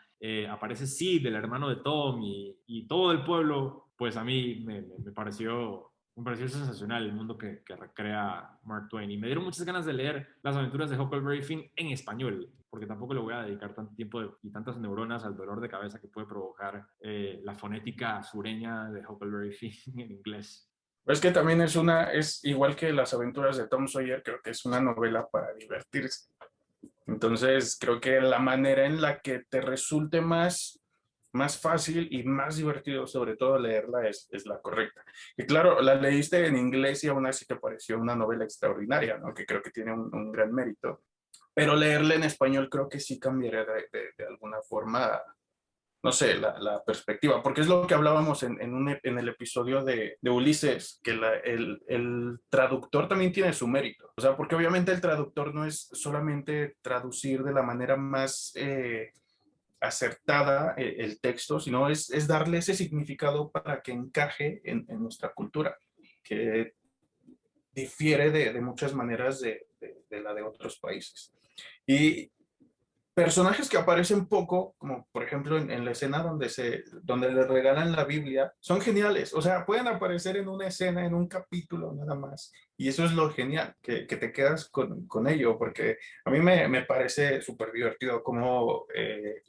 aparece Sid, el hermano de Tom y todo el pueblo, pues a mí me pareció sensacional el mundo que recrea Mark Twain y me dieron muchas ganas de leer las aventuras de Huckleberry Finn en español, porque tampoco le voy a dedicar tanto tiempo y tantas neuronas al dolor de cabeza que puede provocar la fonética sureña de Huckleberry Finn en inglés. Es que también es igual que las aventuras de Tom Sawyer, creo que es una novela para divertirse. Entonces, creo que la manera en la que te resulte más fácil y más divertido, sobre todo leerla, es la correcta. Y claro, la leíste en inglés y aún así te pareció una novela extraordinaria, ¿no? Que creo que tiene un gran mérito. Pero leerla en español creo que sí cambiaría de alguna forma, no sé, la perspectiva, porque es lo que hablábamos en el episodio de Ulises, que el traductor también tiene su mérito. O sea, porque obviamente el traductor no es solamente traducir de la manera más acertada el texto, sino es darle ese significado para que encaje en nuestra cultura, que difiere de muchas maneras de la de otros países. Y personajes que aparecen poco, como por ejemplo en la escena donde le regalan la Biblia, son geniales. O sea, pueden aparecer en una escena, en un capítulo nada más. Y eso es lo genial, que te quedas con ello, porque a mí me parece súper divertido cómo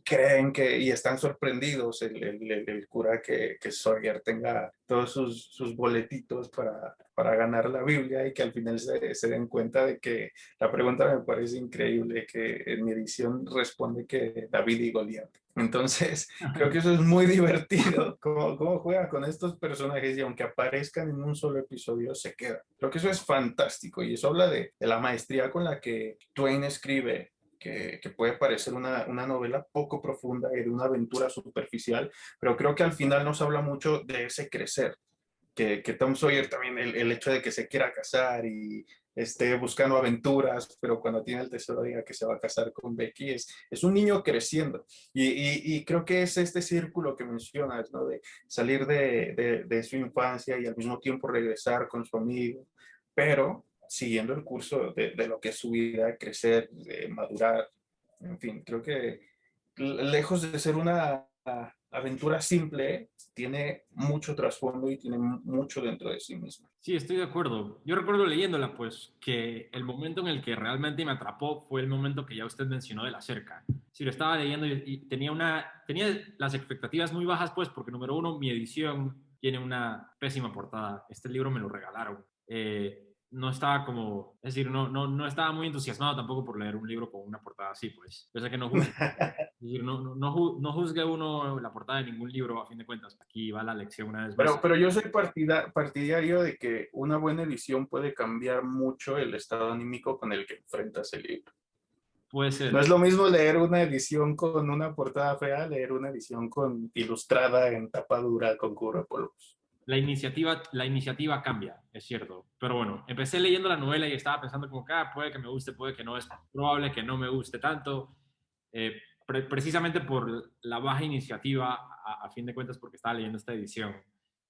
creen y están sorprendidos el cura que Sawyer tenga todos sus boletitos para ganar la Biblia y que al final se den cuenta de que la pregunta me parece increíble, que en mi edición responde que David y Goliat. Entonces, creo que eso es muy divertido, cómo juega con estos personajes y aunque aparezcan en un solo episodio, se quedan. Creo que eso es fantástico y eso habla de la maestría con la que Twain escribe, que puede parecer una novela poco profunda y de una aventura superficial, pero creo que al final nos habla mucho de ese crecer. Que Tom Sawyer también, el hecho de que se quiera casar y esté buscando aventuras, pero cuando tiene el tesoro diga que se va a casar con Becky, es un niño creciendo. Y creo que es este círculo que mencionas, ¿no? De salir de su infancia y al mismo tiempo regresar con su amigo, pero siguiendo el curso de lo que es su vida, crecer, madurar, en fin, creo que lejos de ser una aventura simple, tiene mucho trasfondo y tiene mucho dentro de sí misma. Sí, estoy de acuerdo. Yo recuerdo leyéndola, pues, que el momento en el que realmente me atrapó fue el momento que ya usted mencionó de la cerca. Sí, lo estaba leyendo y tenía las expectativas muy bajas, pues, porque número uno, mi edición tiene una pésima portada. Este libro me lo regalaron. No estaba como, es decir, no estaba muy entusiasmado tampoco por leer un libro con una portada así, pues. Yo sé que no juzgue. Es decir, no juzgue uno la portada de ningún libro, a fin de cuentas. Aquí va la lección una vez más. Pero yo soy partidario de que una buena edición puede cambiar mucho el estado anímico con el que enfrentas el libro. Puede ser. No es lo mismo leer una edición con una portada fea, leer una edición con ilustrada en tapa dura con cubrebocas. La iniciativa cambia, es cierto. Pero bueno, empecé leyendo la novela y estaba pensando como que puede que me guste, puede que no, es probable que no me guste tanto, precisamente por la baja iniciativa, a fin de cuentas, porque estaba leyendo esta edición.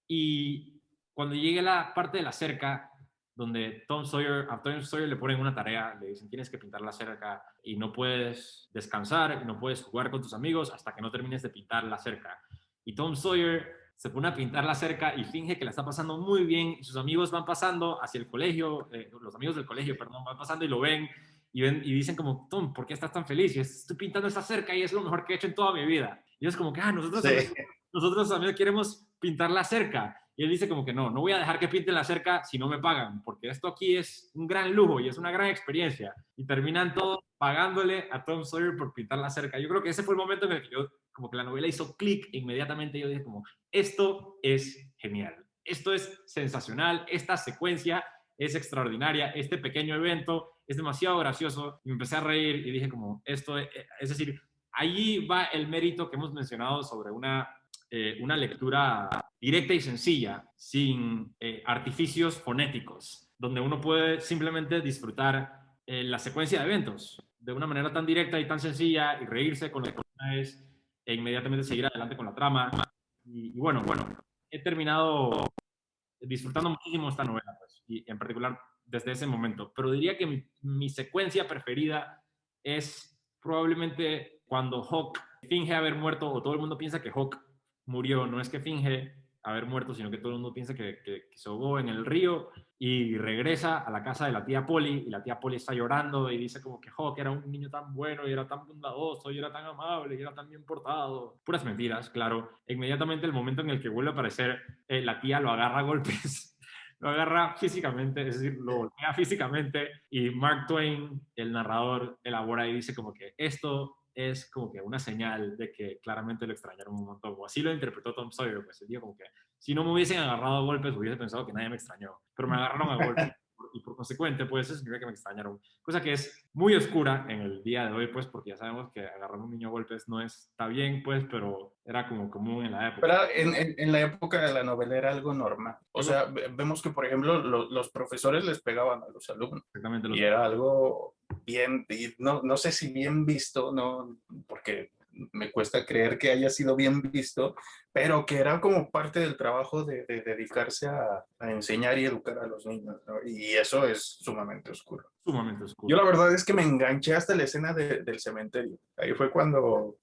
Y cuando llegue a la parte de la cerca, donde a Tom Sawyer le ponen una tarea, le dicen tienes que pintar la cerca y no puedes descansar, y no puedes jugar con tus amigos hasta que no termines de pintar la cerca. Y Tom Sawyer se pone a pintar la cerca y finge que la está pasando muy bien y sus amigos van pasando hacia el colegio, los amigos del colegio, perdón, van pasando y lo ven y dicen como, Tom, ¿por qué estás tan feliz? Y estoy pintando esta cerca y es lo mejor que he hecho en toda mi vida. Y es como que, Sí. nosotros también queremos pintar la cerca. Y él dice como que no voy a dejar que pinten la cerca si no me pagan, porque esto aquí es un gran lujo y es una gran experiencia. Y terminan todos pagándole a Tom Sawyer por pintar la cerca. Yo creo que ese fue el momento en el que yo, como que la novela hizo clic inmediatamente. Yo dije como, esto es genial, esto es sensacional, esta secuencia es extraordinaria, este pequeño evento es demasiado gracioso. Y me empecé a reír y dije como, es decir, allí va el mérito que hemos mencionado sobre una lectura directa y sencilla, sin artificios fonéticos, donde uno puede simplemente disfrutar la secuencia de eventos de una manera tan directa y tan sencilla y reírse con los personajes e inmediatamente seguir adelante con la trama. Y bueno, he terminado disfrutando muchísimo esta novela, pues, y en particular desde ese momento. Pero diría que mi secuencia preferida es probablemente cuando Hawk finge haber muerto, o todo el mundo piensa que Hawk murió. No es que finge haber muerto, sino que todo el mundo piensa que se ahogó en el río y regresa a la casa de la tía Polly, y la tía Polly está llorando y dice como que Hawk era un niño tan bueno y era tan bondadoso y era tan amable y era tan bien portado. Puras mentiras, claro. E inmediatamente el momento en el que vuelve a aparecer, la tía lo agarra a golpes. Lo agarra físicamente, es decir, lo golpea físicamente, y Mark Twain, el narrador, elabora y dice como que esto es como que una señal de que claramente lo extrañaron un montón, o así lo interpretó Tom Sawyer. Pues el día como que si no me hubiesen agarrado a golpes hubiese pensado que nadie me extrañó, pero me agarraron a golpes y por consecuente pues eso significa que me extrañaron, cosa que es muy oscura en el día de hoy, pues porque ya sabemos que agarrar a un niño a golpes no está bien, pues, pero era como común en la época. Pero en la época de la novela era algo normal. O sea, vemos que, por ejemplo, los profesores les pegaban a los alumnos Exactamente y era algo bien, y no sé si bien visto, no, porque me cuesta creer que haya sido bien visto, pero que era como parte del trabajo de dedicarse a enseñar y educar a los niños, ¿no? Y eso es sumamente oscuro. sumamente Yo oscuro. la verdad es que me enganché hasta la escena del cementerio. Ahí fue cuando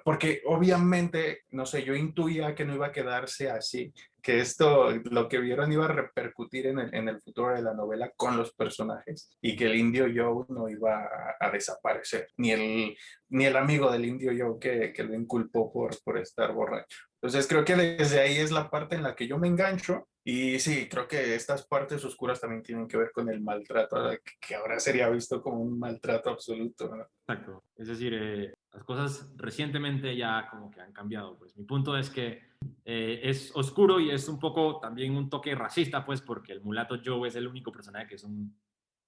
porque obviamente, no sé, yo intuía que no iba a quedarse así, que esto, lo que vieron iba a repercutir en el futuro de la novela con los personajes y que el indio Joe no iba a desaparecer, ni el amigo del indio Joe que lo inculpó por estar borracho. Entonces creo que desde ahí es la parte en la que yo me engancho y sí, creo que estas partes oscuras también tienen que ver con el maltrato, que ahora sería visto como un maltrato absoluto, ¿no? Exacto. Es decir, las cosas recientemente ya como que han cambiado. Pues mi punto es que es oscuro y es un poco también un toque racista, pues porque el mulato Joe es el único personaje que es un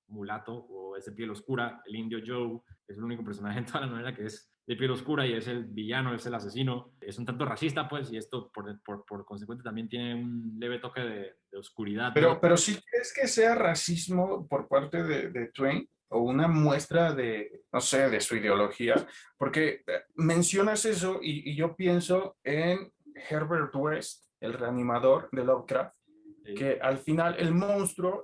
mulato o es de piel oscura. El indio Joe es el único personaje en toda la novela que es de piel oscura y es el villano, es el asesino. Es un tanto racista, pues, y esto por consecuente también tiene un leve toque de oscuridad, ¿no? Pero sí crees que sea racismo por parte de Twain o una muestra de, no sé, de su ideología, porque mencionas eso y yo pienso en Herbert West, el reanimador de Lovecraft, Sí. que al final el monstruo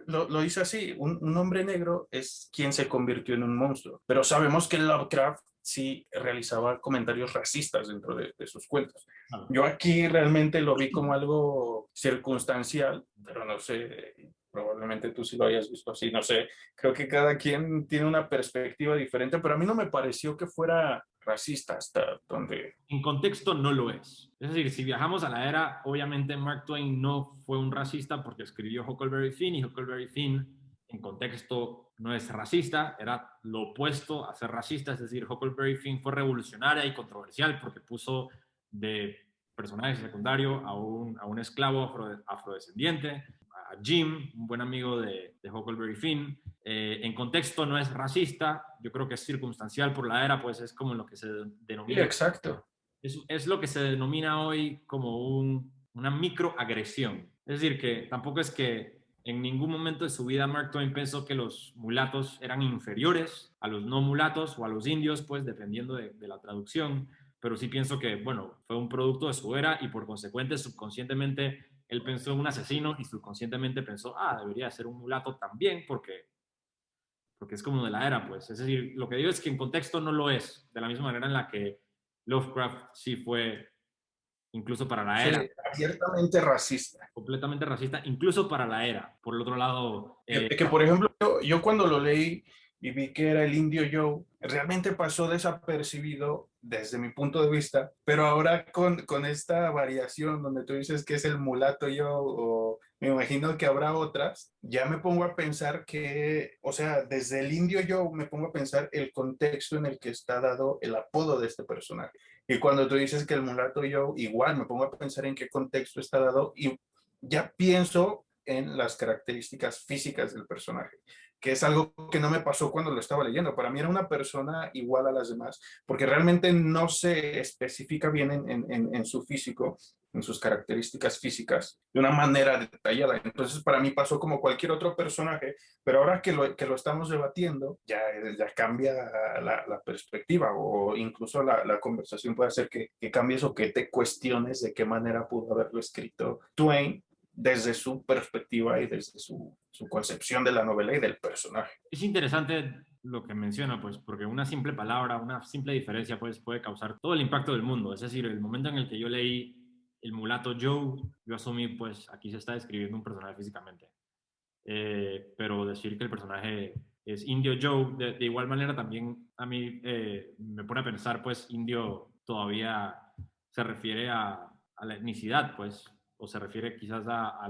lo dice así, un hombre negro es quien se convirtió en un monstruo, pero sabemos que Lovecraft sí realizaba comentarios racistas dentro de sus cuentos. Ah, Yo aquí realmente lo vi como algo circunstancial, pero no sé, probablemente tú sí lo hayas visto así, no sé, creo que cada quien tiene una perspectiva diferente, pero a mí no me pareció que fuera racista hasta donde... en contexto no lo es. Es decir, si viajamos a la era, obviamente Mark Twain no fue un racista porque escribió Huckleberry Finn, y Huckleberry Finn en contexto no es racista, era lo opuesto a ser racista. Es decir, Huckleberry Finn fue revolucionaria y controversial porque puso de personaje secundario a un esclavo afrodescendiente, a Jim, un buen amigo de Huckleberry Finn. En contexto no es racista, yo creo que es circunstancial por la era, pues es como lo que se Sí, denomina, exacto. es lo que se denomina hoy como una microagresión. Es decir, que tampoco es que en ningún momento de su vida Mark Twain pensó que los mulatos eran inferiores a los no mulatos o a los indios, pues dependiendo de la traducción, pero sí pienso que, bueno, fue un producto de su era y por consecuente subconscientemente él pensó en un asesino y subconscientemente pensó, debería ser un mulato también porque es como de la era, pues. Es decir, lo que digo es que en contexto no lo es, de la misma manera en la que Lovecraft sí fue, incluso para la Sí, era, abiertamente racista. completamente racista, incluso para la era. Por el otro lado, Que, por ejemplo, yo cuando lo leí y vi que era el Indio Joe, realmente pasó desapercibido desde mi punto de vista, pero ahora con esta variación donde tú dices que es el mulato Joe, o me imagino que habrá otras, ya me pongo a pensar que, o sea, desde el Indio Joe me pongo a pensar el contexto en el que está dado el apodo de este personaje. Y cuando tú dices que el mulato Joe, igual me pongo a pensar en qué contexto está dado y ya pienso en las características físicas del personaje, que es algo que no me pasó cuando lo estaba leyendo. Para mí era una persona igual a las demás, porque realmente no se especifica bien en su físico, en sus características físicas, de una manera detallada. Entonces, para mí pasó como cualquier otro personaje, pero ahora que lo estamos debatiendo, ya cambia la perspectiva o incluso la conversación puede hacer que cambies o que te cuestiones de qué manera pudo haberlo escrito Twain desde su perspectiva y desde su concepción de la novela y del personaje. es interesante lo que menciona, pues, porque una simple palabra, una simple diferencia, pues, puede causar todo el impacto del mundo. Es decir, el momento en el que yo leí el mulato Joe, yo asumí, pues, aquí se está describiendo un personaje físicamente. Pero decir que el personaje es Indio Joe, de igual manera también a mí me pone a pensar, pues Indio todavía se refiere a la etnicidad, pues, o se refiere quizás a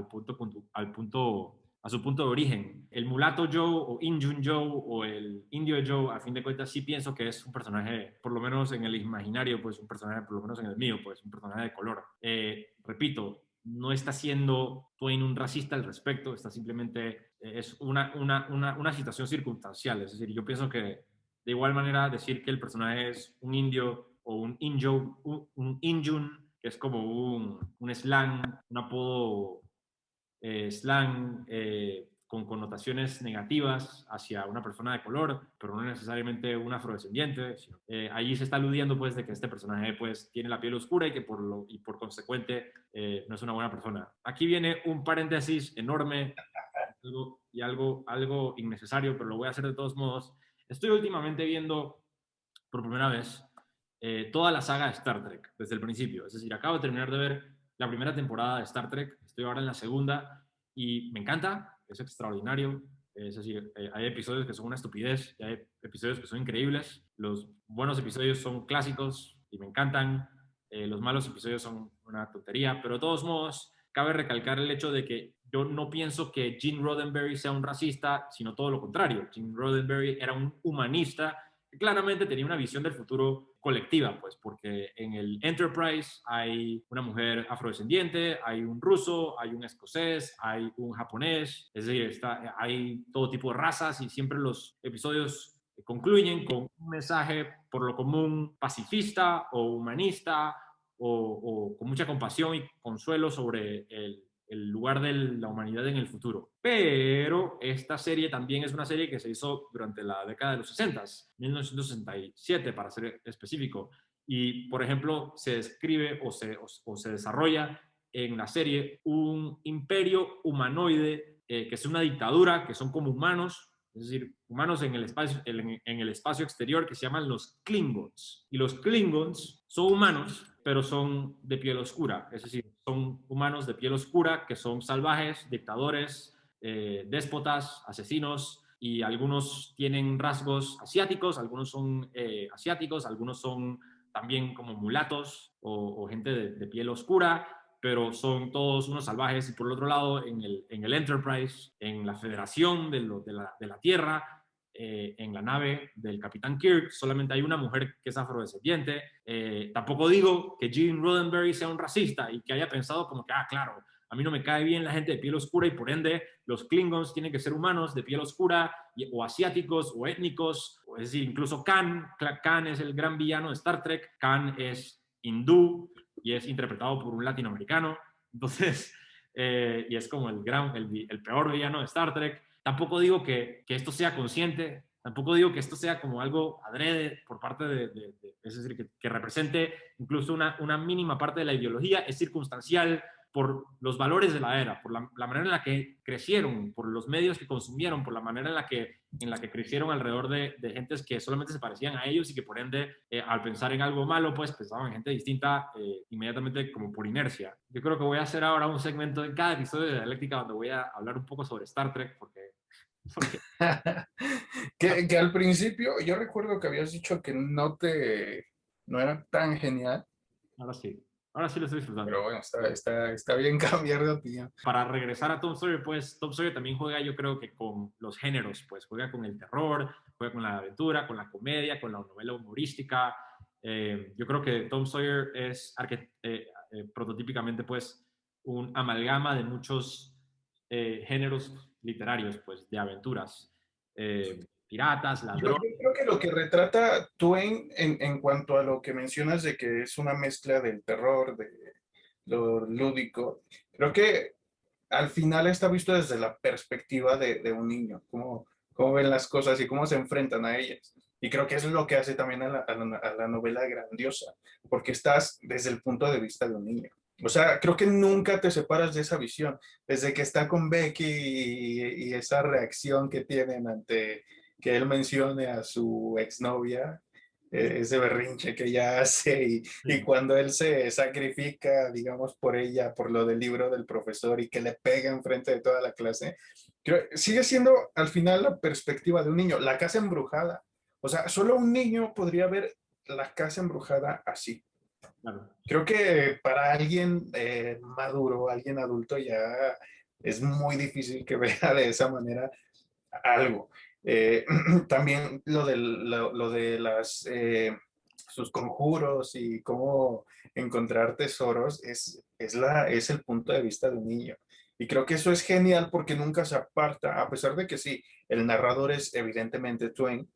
su punto de origen. El mulato Joe o Injun Joe o el Indio Joe, a fin de cuentas, sí pienso que es un personaje, por lo menos en el imaginario, pues un personaje, por lo menos en el mío, pues un personaje de color. Repito, no está siendo Twain un racista al respecto, está simplemente, es una situación circunstancial. Es decir, yo pienso que de igual manera decir que el personaje es un indio o un injo, un injun, que es como un slang, un apodo slang con connotaciones negativas hacia una persona de color, pero no necesariamente un afrodescendiente. Allí se está aludiendo pues de que este personaje pues tiene la piel oscura y que por consecuente no es una buena persona. Aquí viene un paréntesis enorme algo innecesario, pero lo voy a hacer de todos modos. Estoy últimamente viendo por primera vez toda la saga de Star Trek desde el principio. Es decir, acabo de terminar de ver la primera temporada de Star Trek, estoy ahora en la segunda y me encanta, es extraordinario. Es decir, hay episodios que son una estupidez y hay episodios que son increíbles. Los buenos episodios son clásicos y me encantan. Los malos episodios son una tontería, pero de todos modos, cabe recalcar el hecho de que yo no pienso que Gene Roddenberry sea un racista, sino todo lo contrario. Gene Roddenberry era un humanista que claramente tenía una visión del futuro colectiva, pues, porque en el Enterprise hay una mujer afrodescendiente, hay un ruso, hay un escocés, hay un japonés, es decir, hay todo tipo de razas y siempre los episodios concluyen con un mensaje por lo común pacifista o humanista o con mucha compasión y consuelo sobre el lugar de la humanidad en el futuro. Pero esta serie también es una serie que se hizo durante la década de los 60, 1967 para ser específico. Y, por ejemplo, se describe o se desarrolla en la serie un imperio humanoide que es una dictadura, que son como humanos, es decir, humanos en el espacio exterior que se llaman los Klingons. Y los Klingons son humanos, pero son de piel oscura, es decir, son humanos de piel oscura que son salvajes, dictadores, déspotas, asesinos, y algunos tienen rasgos asiáticos, algunos son asiáticos, algunos son también como mulatos o gente de piel oscura, pero son todos unos salvajes. Y por el otro lado, en el Enterprise, en la Federación de la Tierra, en la nave del Capitán Kirk, solamente hay una mujer que es afrodescendiente. Tampoco digo que Gene Roddenberry sea un racista y que haya pensado como que, claro, a mí no me cae bien la gente de piel oscura y por ende los Klingons tienen que ser humanos de piel oscura o asiáticos o étnicos, o es decir, incluso Khan es el gran villano de Star Trek, Khan es hindú y es interpretado por un latinoamericano, entonces, y es como el peor villano de Star Trek. Tampoco digo que esto sea consciente, tampoco digo que esto sea como algo adrede por parte es decir, que represente incluso una mínima parte de la ideología, es circunstancial por los valores de la era, por la manera en la que crecieron, por los medios que consumieron, por la manera en la que crecieron alrededor de gentes que solamente se parecían a ellos y que por ende, al pensar en algo malo, pues pensaban en gente distinta inmediatamente como por inercia. Yo creo que voy a hacer ahora un segmento en cada episodio de Dialéctica donde voy a hablar un poco sobre Star Trek, porque que al principio yo recuerdo que habías dicho que no era tan genial, ahora sí. Ahora sí lo estoy disfrutando. pero bueno, está bien cambiar de opinión. Para regresar a Tom Sawyer, pues Tom Sawyer también juega, yo creo que con los géneros, pues juega con el terror, juega con la aventura, con la comedia, con la novela humorística. Yo creo que Tom Sawyer es prototípicamente, pues, un amalgama de muchos géneros literarios, pues, de aventuras. Piratas, Yo ladrones. creo que lo que retrata Twain en cuanto a lo que mencionas de que es una mezcla del terror, de lo lúdico, creo que al final está visto desde la perspectiva de un niño, cómo ven las cosas y cómo se enfrentan a ellas. Y creo que eso es lo que hace también a la novela grandiosa, porque estás desde el punto de vista de un niño. O sea, creo que nunca te separas de esa visión, desde que está con Becky y esa reacción que tienen ante que él mencione a su exnovia, ese berrinche que ella hace y Sí. cuando él se sacrifica, digamos, por ella, por lo del libro del profesor y que le pega enfrente de toda la clase, sigue siendo al final la perspectiva de un niño, la casa embrujada. O sea, solo un niño podría ver la casa embrujada así. Claro. Creo que para alguien maduro, alguien adulto, ya es muy difícil que vea de esa manera algo. También lo de sus conjuros y cómo encontrar tesoros es el punto de vista de un niño. Y creo que eso es genial porque nunca se aparta, a pesar de que sí, el narrador es evidentemente Twain,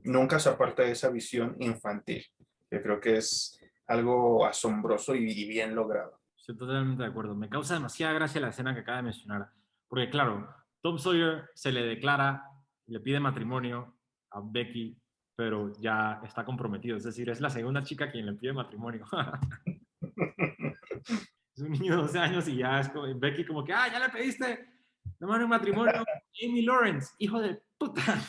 nunca se aparta de esa visión infantil, que creo que es algo asombroso y bien logrado. Estoy totalmente de acuerdo. Me causa demasiada gracia la escena que acaba de mencionar. Porque, claro, Tom Sawyer se le declara, le pide matrimonio a Becky, pero ya está comprometido. Es decir, es la segunda chica quien le pide matrimonio. Es un niño de 12 años y ya es como, Becky como que, ya le pediste la mano en matrimonio. Amy Lawrence, hijo de puta.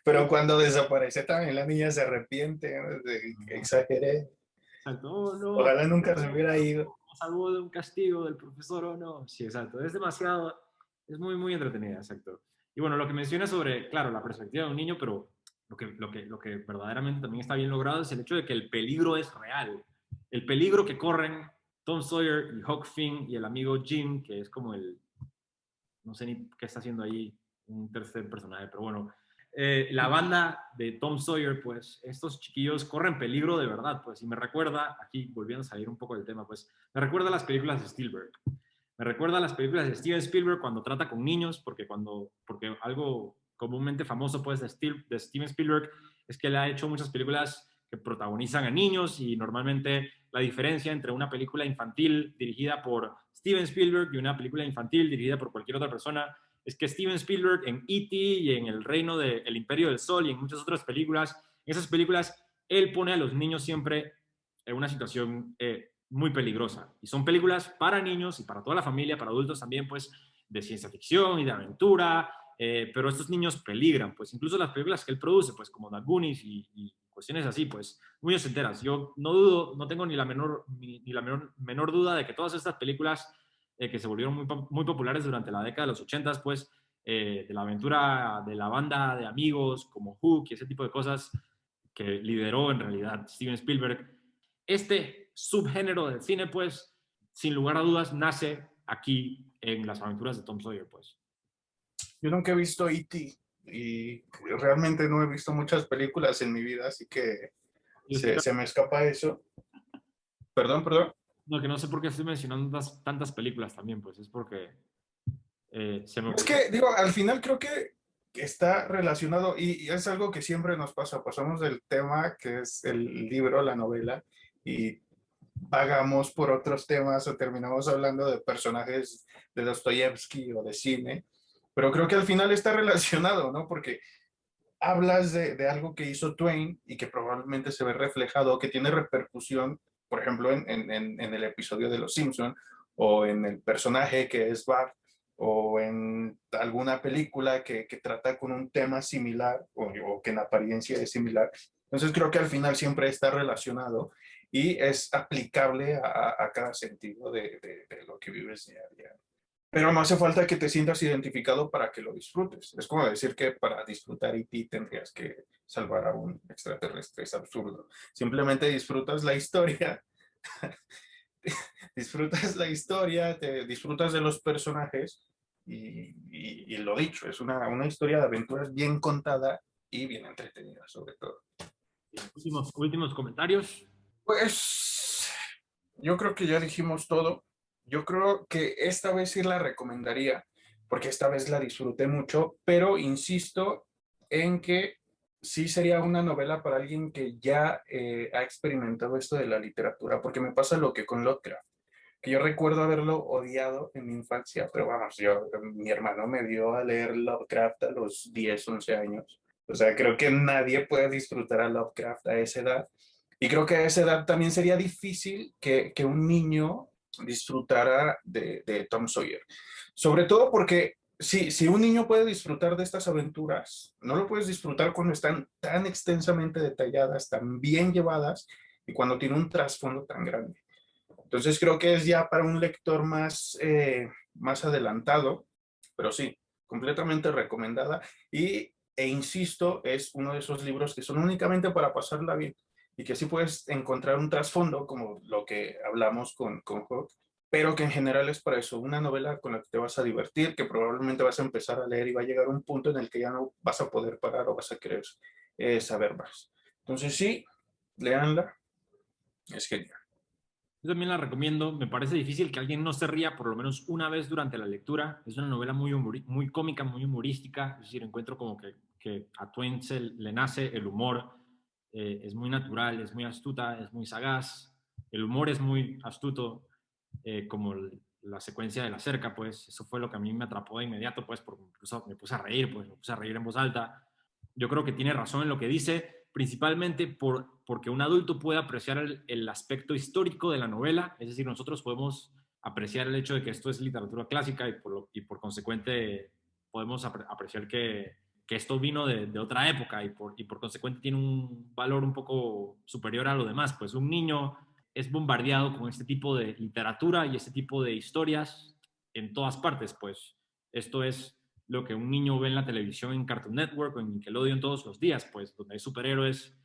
Pero cuando desaparece también la niña se arrepiente, ¿no? Exageré. Exacto, oh, no, Ojalá nunca se hubiera ido. salvó de un castigo del profesor o no. Sí, exacto. Es demasiado, es muy, muy entretenida, exacto. Y bueno, lo que menciona sobre, claro, la perspectiva de un niño, pero lo que verdaderamente también está bien logrado es el hecho de que el peligro es real. El peligro que corren Tom Sawyer y Huck Finn y el amigo Jim, que es como no sé ni qué está haciendo ahí, un tercer personaje, pero bueno, la banda de Tom Sawyer, pues estos chiquillos corren peligro de verdad, pues, y me recuerda, aquí volviendo a salir un poco del tema, pues, me recuerda a las películas de Spielberg. Me recuerda a las películas de Steven Spielberg cuando trata con niños, porque algo comúnmente famoso, pues, de Steven Spielberg es que él ha hecho muchas películas que protagonizan a niños y normalmente la diferencia entre una película infantil dirigida por Steven Spielberg y una película infantil dirigida por cualquier otra persona es que Steven Spielberg en E.T. y en El Reino del Imperio del Sol y en muchas otras películas, en esas películas, él pone a los niños siempre en una situación muy peligrosa. Y son películas para niños y para toda la familia, para adultos también, pues, de ciencia ficción y de aventura, pero estos niños peligran, pues, incluso las películas que él produce, pues, como The Goonies y cuestiones así, pues, muy enteras. Yo no dudo, no tengo ni la menor duda de que todas estas películas que se volvieron muy populares durante la década de los 80, pues, de la aventura de la banda de amigos como Hook y ese tipo de cosas que lideró en realidad Steven Spielberg. Este subgénero del cine, pues, sin lugar a dudas, nace aquí en las aventuras de Tom Sawyer, pues. Yo nunca he visto E.T. y realmente no he visto muchas películas en mi vida, así que se me escapa eso. Perdón, perdón. No, que no sé por qué estoy mencionando tantas películas también, pues es porque se me Es ocurrió. que, digo, al final creo que está relacionado y es algo que siempre nos pasa. Pasamos del tema que es el libro, la novela, y vagamos por otros temas o terminamos hablando de personajes de Dostoyevsky o de cine, pero creo que al final está relacionado, ¿no? Porque hablas de algo que hizo Twain y que probablemente se ve reflejado, que tiene repercusión, por ejemplo, en el episodio de Los Simpson o en el personaje que es Bart o en alguna película que trata con un tema similar o que en apariencia es similar. Entonces creo que al final siempre está relacionado y es aplicable a cada sentido de lo que vives día a día. Pero no hace falta que te sientas identificado para que lo disfrutes. Es como decir que para disfrutar E.T. tendrías que salvar a un extraterrestre. Es absurdo. Simplemente disfrutas la historia, disfrutas la historia, te disfrutas de los personajes y lo dicho, es una historia de aventuras bien contada y bien entretenida sobre todo. Últimos comentarios. Pues yo creo que ya dijimos todo. Yo creo que esta vez sí la recomendaría, porque esta vez la disfruté mucho, pero insisto en que sí sería una novela para alguien que ya ha experimentado esto de la literatura, porque me pasa lo que con Lovecraft, que yo recuerdo haberlo odiado en mi infancia, pero vamos, mi hermano me dio a leer Lovecraft a los 10 11 años. O sea, creo que nadie puede disfrutar a Lovecraft a esa edad. Y creo que a esa edad también sería difícil que un niño disfrutara de Tom Sawyer. Sobre todo porque si un niño puede disfrutar de estas aventuras, no lo puedes disfrutar cuando están tan extensamente detalladas, tan bien llevadas y cuando tiene un trasfondo tan grande. Entonces creo que es ya para un lector más adelantado, pero sí, completamente recomendada. E insisto, es uno de esos libros que son únicamente para pasarla bien y que sí puedes encontrar un trasfondo como lo que hablamos con Hawk, pero que en general es para eso, una novela con la que te vas a divertir, que probablemente vas a empezar a leer y va a llegar un punto en el que ya no vas a poder parar o vas a querer saber más. Entonces sí, léanla, es genial. Yo también la recomiendo. Me parece difícil que alguien no se ría por lo menos una vez durante la lectura. Es una novela muy cómica, muy humorística. Es decir, encuentro como que a Twain le nace el humor. Es muy natural, es muy astuta, es muy sagaz. El humor es muy astuto, como la secuencia de la cerca, pues. Eso fue lo que a mí me atrapó de inmediato, pues, porque me puse a reír, pues, me puse a reír en voz alta. Yo creo que tiene razón en lo que dice, principalmente porque un adulto puede apreciar el aspecto histórico de la novela, es decir, nosotros podemos apreciar el hecho de que esto es literatura clásica y por consecuente podemos apreciar que esto vino de otra época y por consecuente tiene un valor un poco superior a lo demás. Pues un niño es bombardeado con este tipo de literatura y este tipo de historias en todas partes, pues esto es lo que un niño ve en la televisión, en Cartoon Network o en Nickelodeon todos los días, pues donde hay superhéroes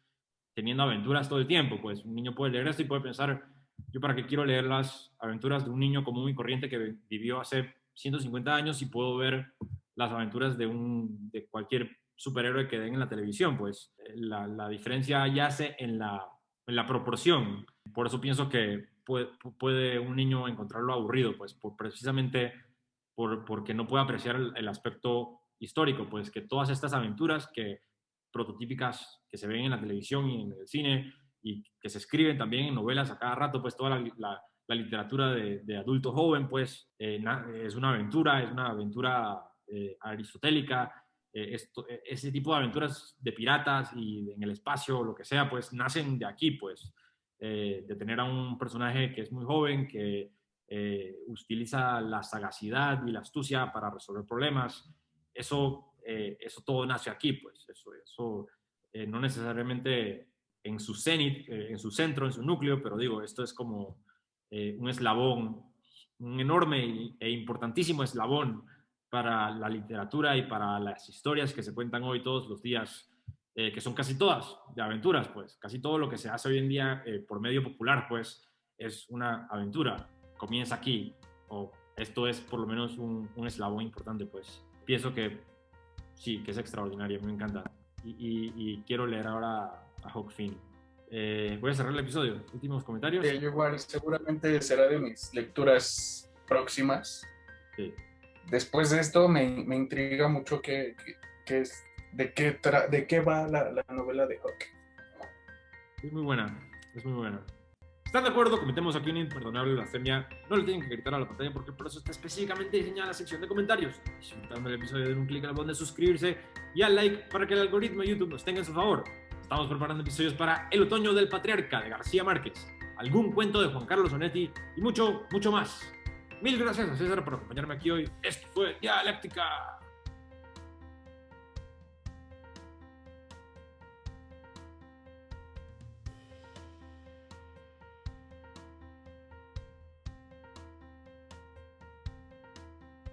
teniendo aventuras todo el tiempo, pues un niño puede leer esto y puede pensar, yo para qué quiero leer las aventuras de un niño común y corriente que vivió hace 150 años y puedo ver las aventuras de cualquier superhéroe que den en la televisión, pues la diferencia yace en la proporción. Por eso pienso que puede un niño encontrarlo aburrido, pues precisamente porque no puede apreciar el aspecto histórico, pues que todas estas aventuras que prototípicas que se ven en la televisión y en el cine y que se escriben también en novelas a cada rato, pues toda la literatura de adulto joven, pues es una aventura aristotélica, ese tipo de aventuras de piratas y en el espacio o lo que sea, pues nacen de aquí, pues de tener a un personaje que es muy joven, que utiliza la sagacidad y la astucia para resolver problemas. Eso todo nace aquí, pues. Eso no necesariamente en su cenit, en su centro, en su núcleo, pero digo, esto es como un eslabón, un enorme e importantísimo eslabón para la literatura y para las historias que se cuentan hoy todos los días, que son casi todas de aventuras, pues. Casi todo lo que se hace hoy en día por medio popular, pues, es una aventura. Comienza aquí, o esto es por lo menos un eslabón importante, pues. Pienso que sí, que es extraordinario, me encanta. Y quiero leer ahora a Huck Finn. Voy a cerrar el episodio. Últimos comentarios. Yo igual, seguramente será de mis lecturas próximas. Sí. Después de esto me intriga mucho de qué va la novela de Hawke. Es muy buena, es muy buena. ¿Están de acuerdo? Cometemos aquí una imperdonable blasfemia. No le tienen que gritar a la pantalla porque por eso está específicamente diseñada la sección de comentarios. Disfrutando el episodio, den un clic al botón de suscribirse y al like para que el algoritmo de YouTube nos tenga en su favor. Estamos preparando episodios para El otoño del patriarca de García Márquez, algún cuento de Juan Carlos Onetti y mucho, mucho más. Mil gracias a César por acompañarme aquí hoy. Esto fue Dialéctica.